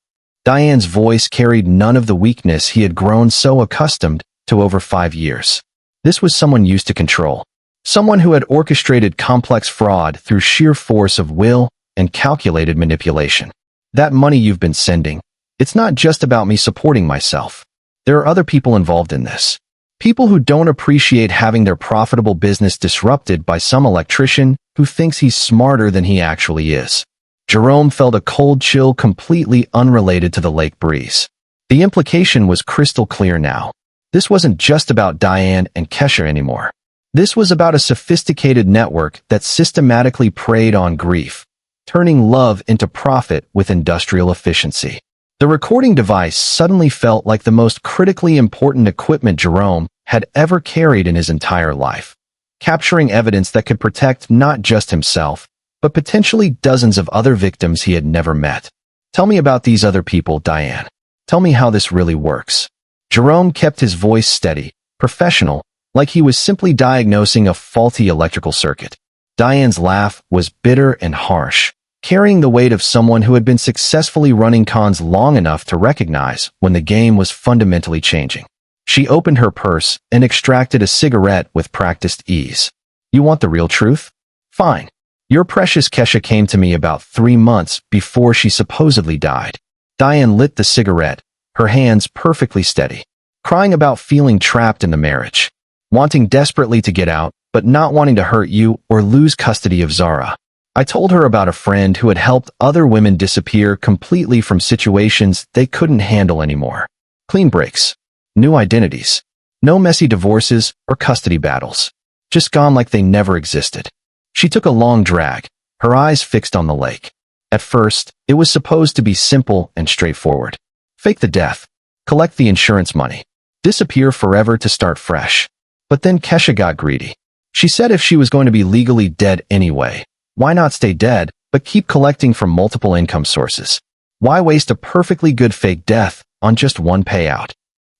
Diane's voice carried none of the weakness he had grown so accustomed to over 5 years. This was someone used to control. Someone who had orchestrated complex fraud through sheer force of will and calculated manipulation. "That money you've been sending, it's not just about me supporting myself. There are other people involved in this. People who don't appreciate having their profitable business disrupted by some electrician who thinks he's smarter than he actually is." Jerome felt a cold chill completely unrelated to the lake breeze. The implication was crystal clear now. This wasn't just about Diane and Kesha anymore. This was about a sophisticated network that systematically preyed on grief, turning love into profit with industrial efficiency. The recording device suddenly felt like the most critically important equipment Jerome had ever carried in his entire life, capturing evidence that could protect not just himself, but potentially dozens of other victims he had never met. "Tell me about these other people, Diane. Tell me how this really works." Jerome kept his voice steady, professional, like he was simply diagnosing a faulty electrical circuit. Diane's laugh was bitter and harsh, carrying the weight of someone who had been successfully running cons long enough to recognize when the game was fundamentally changing. She opened her purse and extracted a cigarette with practiced ease. "You want the real truth? Fine. Your precious Kesha came to me about 3 months before she supposedly died." Diane lit the cigarette, her hands perfectly steady, crying about feeling trapped in the marriage, wanting desperately to get out, but not wanting to hurt you or lose custody of ZARA. "I told her about a friend who had helped other women disappear completely from situations they couldn't handle anymore. Clean breaks, new identities, no messy divorces or custody battles, just gone like they never existed." She took a long drag, her eyes fixed on the lake. At first, it was supposed to be simple and straightforward. Fake the death, collect the insurance money, disappear forever to start fresh. But then Kesha got greedy. She said if she was going to be legally dead anyway, why not stay dead, but keep collecting from multiple income sources? Why waste a perfectly good fake death on just one payout?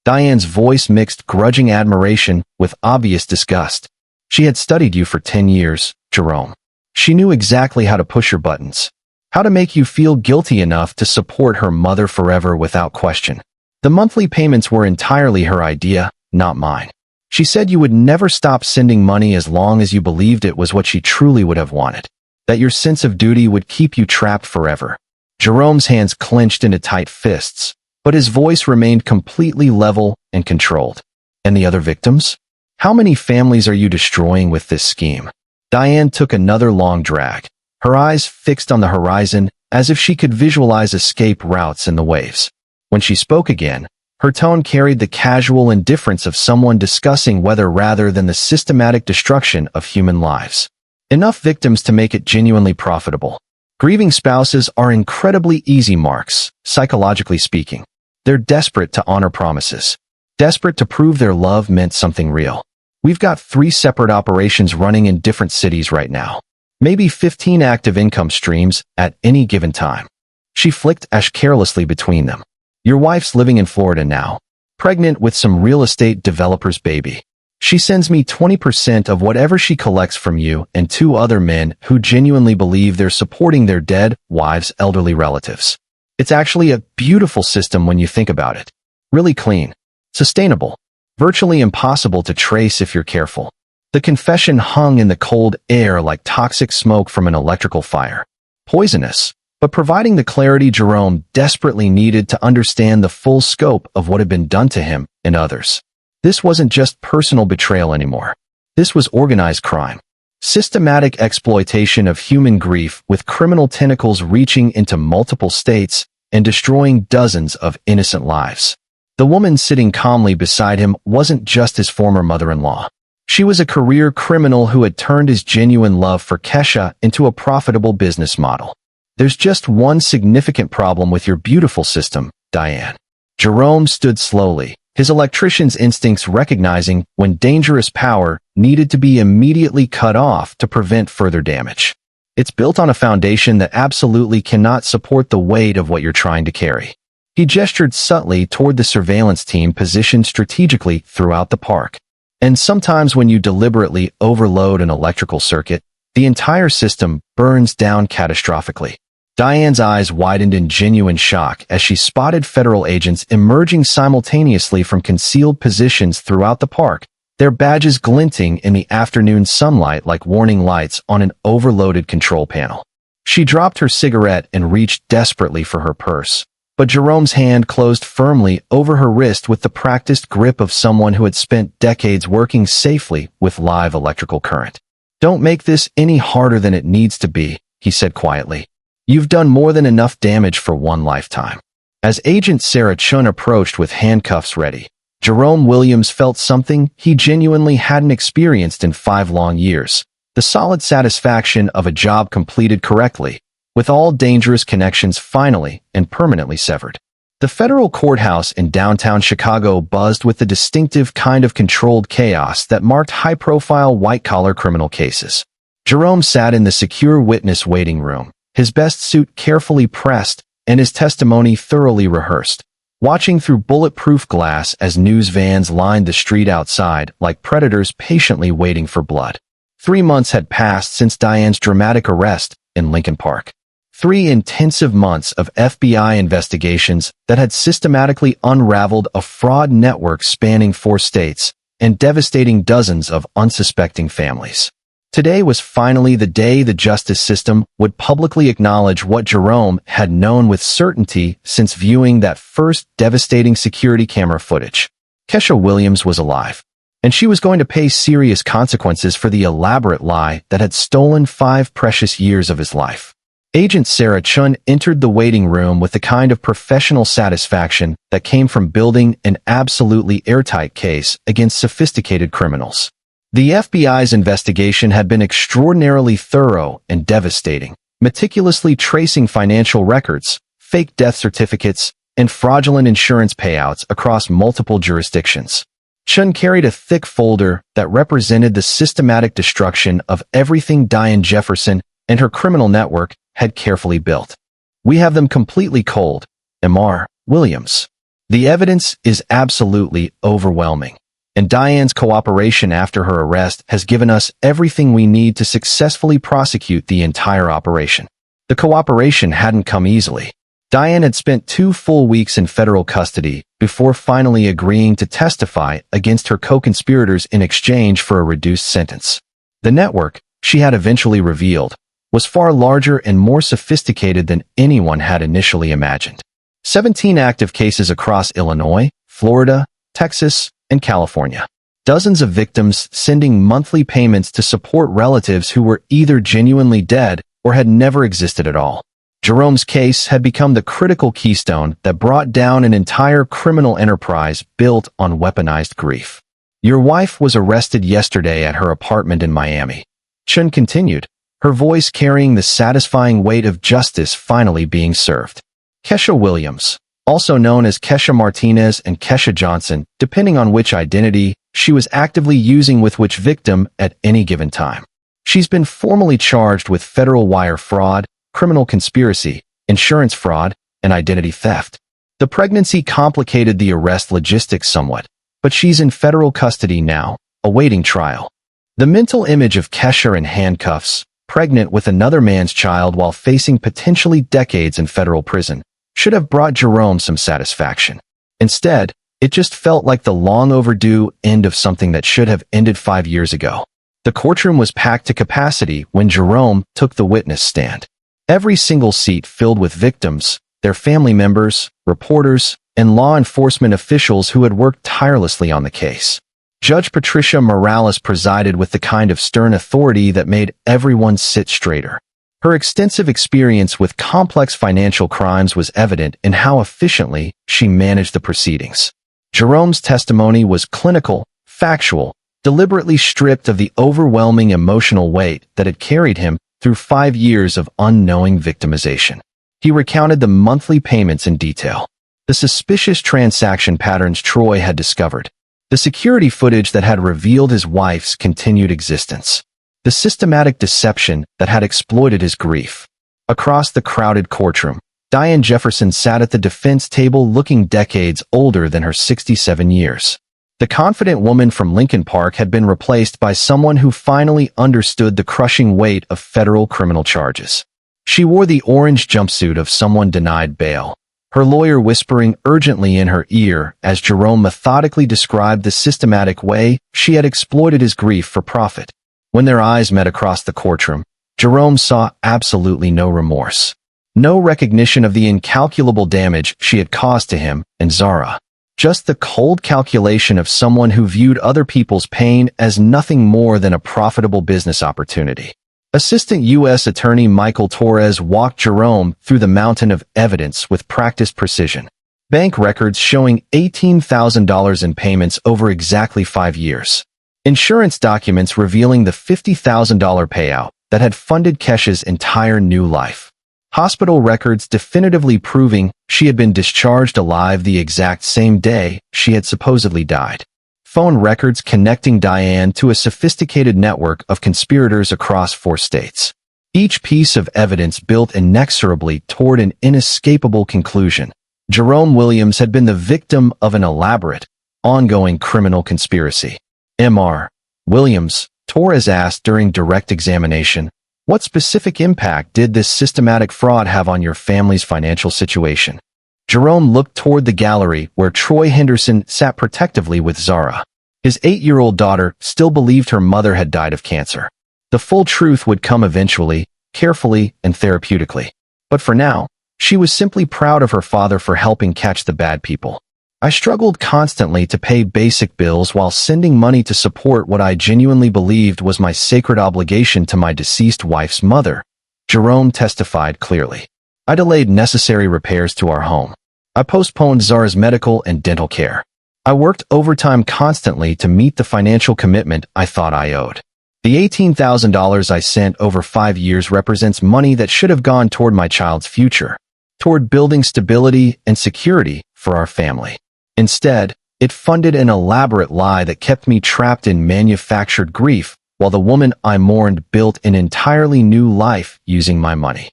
Diane's voice mixed grudging admiration with obvious disgust. "She had studied you for 10 years, Jerome. She knew exactly how to push your buttons, how to make you feel guilty enough to support her mother forever without question. The monthly payments were entirely her idea, not mine. She said you would never stop sending money as long as you believed it was what she truly would have wanted, that your sense of duty would keep you trapped forever." Jerome's hands clenched into tight fists, but his voice remained completely level and controlled. "And the other victims? How many families are you destroying with this scheme?" Diane took another long drag, her eyes fixed on the horizon as if she could visualize escape routes in the waves. When she spoke again, her tone carried the casual indifference of someone discussing weather rather than the systematic destruction of human lives. "Enough victims to make it genuinely profitable. Grieving spouses are incredibly easy marks, psychologically speaking. They're desperate to honor promises, desperate to prove their love meant something real. We've got 3 separate operations running in different cities right now. Maybe 15 active income streams at any given time." She flicked ash carelessly between them. "Your wife's living in Florida now, pregnant with some real estate developer's baby. She sends me 20% of whatever she collects from you and two other men who genuinely believe they're supporting their dead wives' elderly relatives. It's actually a beautiful system when you think about it. Really clean, sustainable, virtually impossible to trace if you're careful. The confession hung in the cold air like toxic smoke from an electrical fire. Poisonous, but providing the clarity Jerome desperately needed to understand the full scope of what had been done to him and others. This wasn't just personal betrayal anymore. This was organized crime. Systematic exploitation of human grief with criminal tentacles reaching into multiple states and destroying dozens of innocent lives. The woman sitting calmly beside him wasn't just his former mother-in-law. She was a career criminal who had turned his genuine love for Kesha into a profitable business model. There's just one significant problem with your beautiful system, Diane. Jerome stood slowly, his electrician's instincts recognizing when dangerous power needed to be immediately cut off to prevent further damage. It's built on a foundation that absolutely cannot support the weight of what you're trying to carry. He gestured subtly toward the surveillance team positioned strategically throughout the park. And sometimes when you deliberately overload an electrical circuit, the entire system burns down catastrophically. Diane's eyes widened in genuine shock as she spotted federal agents emerging simultaneously from concealed positions throughout the park, their badges glinting in the afternoon sunlight like warning lights on an overloaded control panel. She dropped her cigarette and reached desperately for her purse, but Jerome's hand closed firmly over her wrist with the practiced grip of someone who had spent decades working safely with live electrical current. "Don't make this any harder than it needs to be," he said quietly. "You've done more than enough damage for one lifetime." As Agent Sarah Chun approached with handcuffs ready, Jerome Williams felt something he genuinely hadn't experienced in 5 long years: the solid satisfaction of a job completed correctly, with all dangerous connections finally and permanently severed. The federal courthouse in downtown Chicago buzzed with the distinctive kind of controlled chaos that marked high-profile white-collar criminal cases. Jerome sat in the secure witness waiting room, his best suit carefully pressed and his testimony thoroughly rehearsed, watching through bulletproof glass as news vans lined the street outside like predators patiently waiting for blood. 3 months had passed since Diane's dramatic arrest in Lincoln Park. 3 intensive months of FBI investigations that had systematically unraveled a fraud network spanning 4 states and devastating dozens of unsuspecting families. Today was finally the day the justice system would publicly acknowledge what Jerome had known with certainty since viewing that first devastating security camera footage. Kesha Williams was alive, and she was going to pay serious consequences for the elaborate lie that had stolen 5 precious years of his life. Agent Sarah Chun entered the waiting room with the kind of professional satisfaction that came from building an absolutely airtight case against sophisticated criminals. The FBI's investigation had been extraordinarily thorough and devastating, meticulously tracing financial records, fake death certificates, and fraudulent insurance payouts across multiple jurisdictions. Chun carried a thick folder that represented the systematic destruction of everything Diane Jefferson and her criminal network had carefully built. "We have them completely cold, Mr. Williams. The evidence is absolutely overwhelming, and Diane's cooperation after her arrest has given us everything we need to successfully prosecute the entire operation." The cooperation hadn't come easily. Diane had spent 2 full weeks in federal custody before finally agreeing to testify against her co-conspirators in exchange for a reduced sentence. The network, she had eventually revealed, was far larger and more sophisticated than anyone had initially imagined. 17 active cases across Illinois, Florida, Texas, and California. Dozens of victims sending monthly payments to support relatives who were either genuinely dead or had never existed at all. Jerome's case had become the critical keystone that brought down an entire criminal enterprise built on weaponized grief. "Your wife was arrested yesterday at her apartment in Miami," Chun continued, her voice carrying the satisfying weight of justice finally being served. Kesha Williams, also known as Kesha Martinez and Kesha Johnson, depending on which identity she was actively using with which victim at any given time. She's been formally charged with federal wire fraud, criminal conspiracy, insurance fraud, and identity theft. The pregnancy complicated the arrest logistics somewhat, but she's in federal custody now, awaiting trial. The mental image of Kesha in handcuffs, pregnant with another man's child while facing potentially decades in federal prison, should have brought Jerome some satisfaction. Instead, it just felt like the long overdue end of something that should have ended 5 years ago. The courtroom was packed to capacity when Jerome took the witness stand. Every single seat filled with victims, their family members, reporters, and law enforcement officials who had worked tirelessly on the case. Judge Patricia Morales presided with the kind of stern authority that made everyone sit straighter. Her extensive experience with complex financial crimes was evident in how efficiently she managed the proceedings. Jerome's testimony was clinical, factual, deliberately stripped of the overwhelming emotional weight that had carried him through 5 years of unknowing victimization. He recounted the monthly payments in detail, the suspicious transaction patterns Troy had discovered, the security footage that had revealed his wife's continued existence, the systematic deception that had exploited his grief. Across the crowded courtroom, Diane Jefferson sat at the defense table looking decades older than her 67 years. The confident woman from Lincoln Park had been replaced by someone who finally understood the crushing weight of federal criminal charges. She wore the orange jumpsuit of someone denied bail, her lawyer whispering urgently in her ear as Jerome methodically described the systematic way she had exploited his grief for profit. When their eyes met across the courtroom, Jerome saw absolutely no remorse, no recognition of the incalculable damage she had caused to him and ZARA. Just the cold calculation of someone who viewed other people's pain as nothing more than a profitable business opportunity. Assistant U.S. Attorney Michael Torres walked Jerome through the mountain of evidence with practiced precision. Bank records showing $18,000 in payments over exactly 5 years. Insurance documents revealing the $50,000 payout that had funded Kesha's entire new life. Hospital records definitively proving she had been discharged alive the exact same day she had supposedly died. Phone records connecting Diane to a sophisticated network of conspirators across 4 states. Each piece of evidence built inexorably toward an inescapable conclusion. Jerome Williams had been the victim of an elaborate, ongoing criminal conspiracy. Mr. Williams, Torres asked during direct examination, what specific impact did this systematic fraud have on your family's financial situation? Jerome looked toward the gallery where Troy Henderson sat protectively with ZARA. His 8-year-old daughter still believed her mother had died of cancer. The full truth would come eventually, carefully and therapeutically. But for now, she was simply proud of her father for helping catch the bad people. I struggled constantly to pay basic bills while sending money to support what I genuinely believed was my sacred obligation to my deceased wife's mother, Jerome testified clearly. I delayed necessary repairs to our home. I postponed ZARA's medical and dental care. I worked overtime constantly to meet the financial commitment I thought I owed. The $18,000 I sent over 5 years represents money that should have gone toward my child's future, toward building stability and security for our family. Instead, it funded an elaborate lie that kept me trapped in manufactured grief while the woman I mourned built an entirely new life using my money.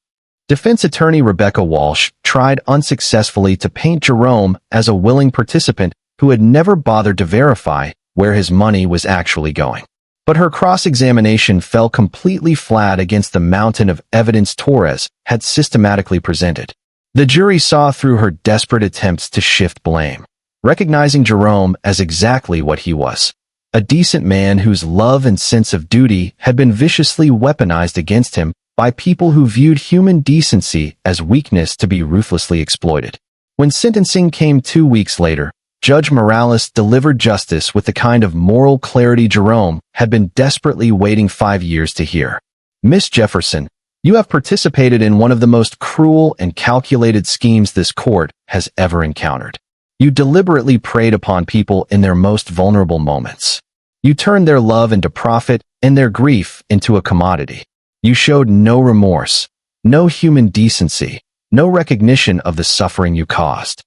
Defense attorney Rebecca Walsh tried unsuccessfully to paint Jerome as a willing participant who had never bothered to verify where his money was actually going. But her cross-examination fell completely flat against the mountain of evidence Torres had systematically presented. The jury saw through her desperate attempts to shift blame, recognizing Jerome as exactly what he was, a decent man whose love and sense of duty had been viciously weaponized against him by people who viewed human decency as weakness to be ruthlessly exploited. When sentencing came 2 weeks later, Judge Morales delivered justice with the kind of moral clarity Jerome had been desperately waiting 5 years to hear. Miss Jefferson, you have participated in one of the most cruel and calculated schemes this court has ever encountered. You deliberately preyed upon people in their most vulnerable moments. You turned their love into profit and their grief into a commodity. You showed no remorse, no human decency, no recognition of the suffering you caused.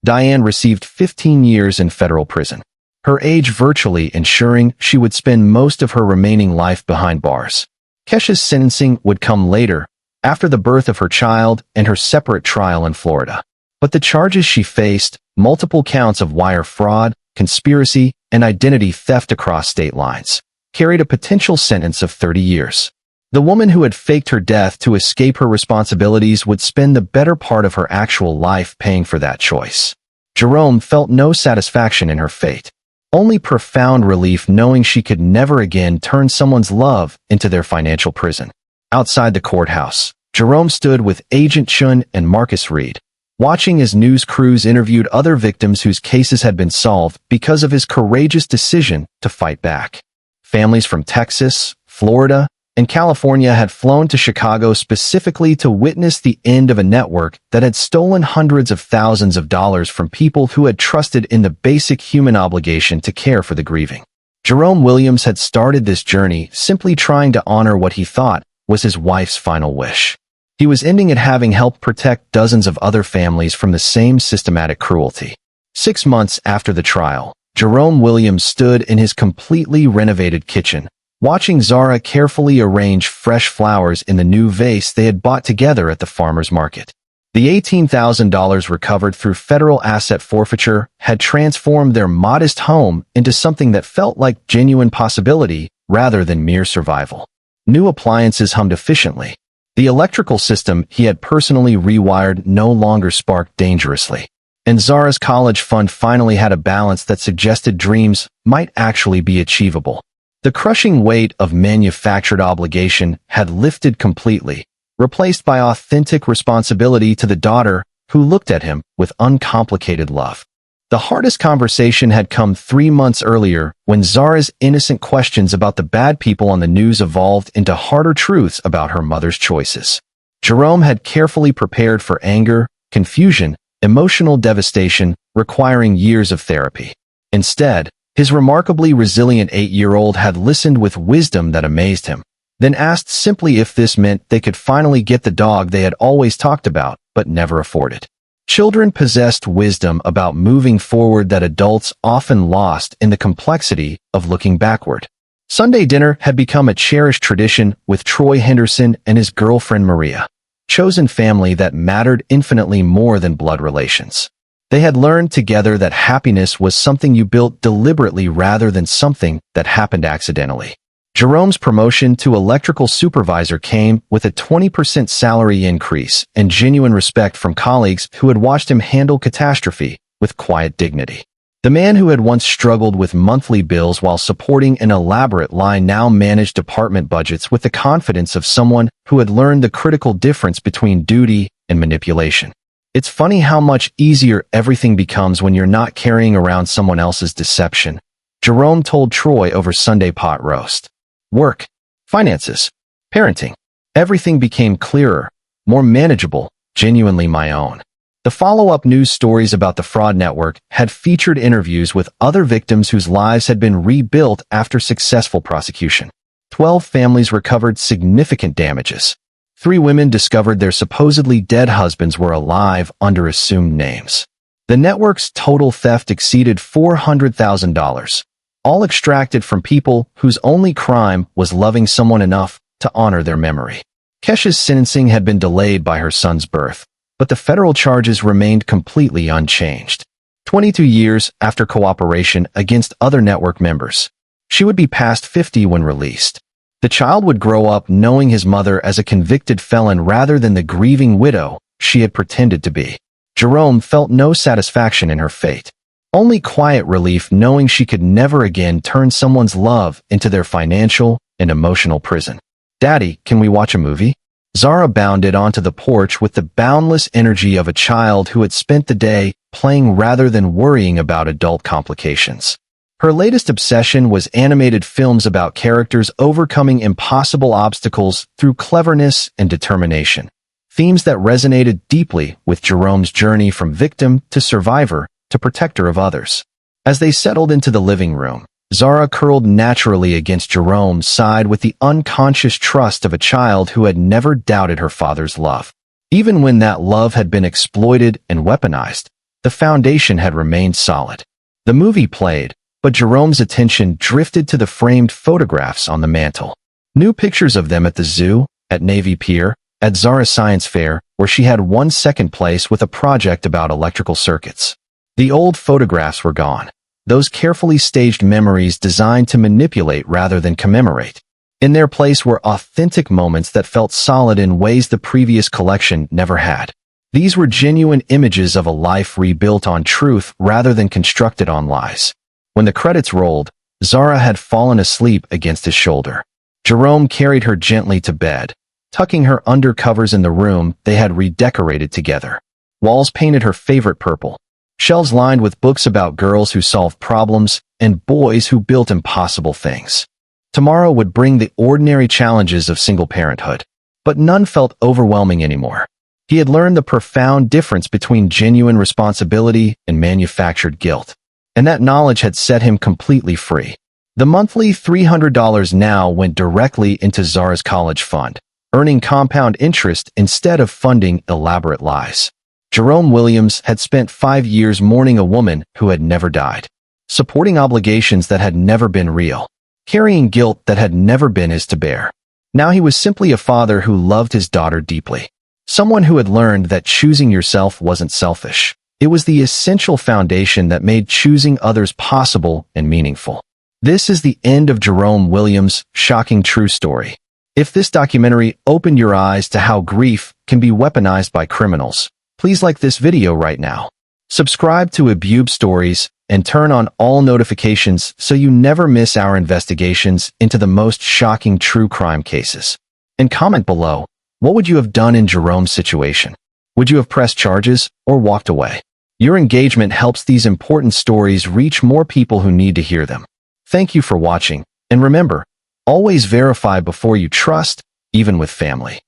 Diane received 15 years in federal prison, her age virtually ensuring she would spend most of her remaining life behind bars. Kesha's sentencing would come later, after the birth of her child and her separate trial in Florida. But the charges she faced, multiple counts of wire fraud, conspiracy, and identity theft across state lines, carried a potential sentence of 30 years. The woman who had faked her death to escape her responsibilities would spend the better part of her actual life paying for that choice. Jerome felt no satisfaction in her fate, only profound relief knowing she could never again turn someone's love into their financial prison. Outside the courthouse, Jerome stood with Agent Chun and Marcus Reed, watching as news crews interviewed other victims whose cases had been solved because of his courageous decision to fight back. Families from Texas, Florida, and California had flown to Chicago specifically to witness the end of a network that had stolen hundreds of thousands of dollars from people who had trusted in the basic human obligation to care for the grieving. Jerome Williams had started this journey simply trying to honor what he thought was his wife's final wish. He was ending it having helped protect dozens of other families from the same systematic cruelty. 6 months after the trial, Jerome Williams stood in his completely renovated kitchen, watching ZARA carefully arrange fresh flowers in the new vase they had bought together at the farmer's market. The $18,000 recovered through federal asset forfeiture had transformed their modest home into something that felt like genuine possibility rather than mere survival. New appliances hummed efficiently. The electrical system he had personally rewired no longer sparked dangerously. And ZARA's college fund finally had a balance that suggested dreams might actually be achievable. The crushing weight of manufactured obligation had lifted completely, replaced by authentic responsibility to the daughter who looked at him with uncomplicated love. The hardest conversation had come 3 months earlier when ZARA's innocent questions about the bad people on the news evolved into harder truths about her mother's choices. Jerome had carefully prepared for anger, confusion, emotional devastation, requiring years of therapy. Instead, his remarkably resilient 8-year-old had listened with wisdom that amazed him, then asked simply if this meant they could finally get the dog they had always talked about but never afforded. Children possessed wisdom about moving forward that adults often lost in the complexity of looking backward. Sunday dinner had become a cherished tradition with Troy Henderson and his girlfriend Maria, chosen family that mattered infinitely more than blood relations. They had learned together that happiness was something you built deliberately rather than something that happened accidentally. Jerome's promotion to electrical supervisor came with a 20% salary increase and genuine respect from colleagues who had watched him handle catastrophe with quiet dignity. The man who had once struggled with monthly bills while supporting an elaborate line now managed department budgets with the confidence of someone who had learned the critical difference between duty and manipulation. It's funny how much easier everything becomes when you're not carrying around someone else's deception, Jerome told Troy over Sunday pot roast. Work, finances, parenting. Everything became clearer, more manageable, genuinely my own. The follow-up news stories about the fraud network had featured interviews with other victims whose lives had been rebuilt after successful prosecution. 12 families recovered significant damages. 3 women discovered their supposedly dead husbands were alive under assumed names. The network's total theft exceeded $400,000, all extracted from people whose only crime was loving someone enough to honor their memory. Kesha's sentencing had been delayed by her son's birth, but the federal charges remained completely unchanged. 22 years after cooperation against other network members, she would be past 50 when released. The child would grow up knowing his mother as a convicted felon rather than the grieving widow she had pretended to be. Jerome felt no satisfaction in her fate, only quiet relief knowing she could never again turn someone's love into their financial and emotional prison. "Daddy, can we watch a movie?" ZARA bounded onto the porch with the boundless energy of a child who had spent the day playing rather than worrying about adult complications. Her latest obsession was animated films about characters overcoming impossible obstacles through cleverness and determination, themes that resonated deeply with Jerome's journey from victim to survivor to protector of others. As they settled into the living room, ZARA curled naturally against Jerome's side with the unconscious trust of a child who had never doubted her father's love. Even when that love had been exploited and weaponized, the foundation had remained solid. The movie played, but Jerome's attention drifted to the framed photographs on the mantel. New pictures of them at the zoo, at Navy Pier, at ZARA Science Fair, where she had won second place with a project about electrical circuits. The old photographs were gone. those carefully staged memories designed to manipulate rather than commemorate. In their place were authentic moments that felt solid in ways the previous collection never had. These were genuine images of a life rebuilt on truth rather than constructed on lies. When the credits rolled, Zara had fallen asleep against his shoulder. Jerome carried her gently to bed, tucking her under covers in the room they had redecorated together. Walls painted her favorite purple. Shelves lined with books about girls who solved problems and boys who built impossible things. Tomorrow would bring the ordinary challenges of single parenthood, but none felt overwhelming anymore. He had learned the profound difference between genuine responsibility and manufactured guilt, and that knowledge had set him completely free. The monthly $300 now went directly into Zara's college fund, earning compound interest instead of funding elaborate lies. Jerome Williams had spent 5 years mourning a woman who had never died, supporting obligations that had never been real, carrying guilt that had never been his to bear. Now he was simply a father who loved his daughter deeply, someone who had learned that choosing yourself wasn't selfish. It was the essential foundation that made choosing others possible and meaningful. This is the end of Jerome Williams' shocking true story. If this documentary opened your eyes to how grief can be weaponized by criminals, please like this video right now. Subscribe to Ebube Stories and turn on all notifications so you never miss our investigations into the most shocking true crime cases. And comment below, what would you have done in Jerome's situation? Would you have pressed charges or walked away? Your engagement helps these important stories reach more people who need to hear them. Thank you for watching, and remember, always verify before you trust, even with family.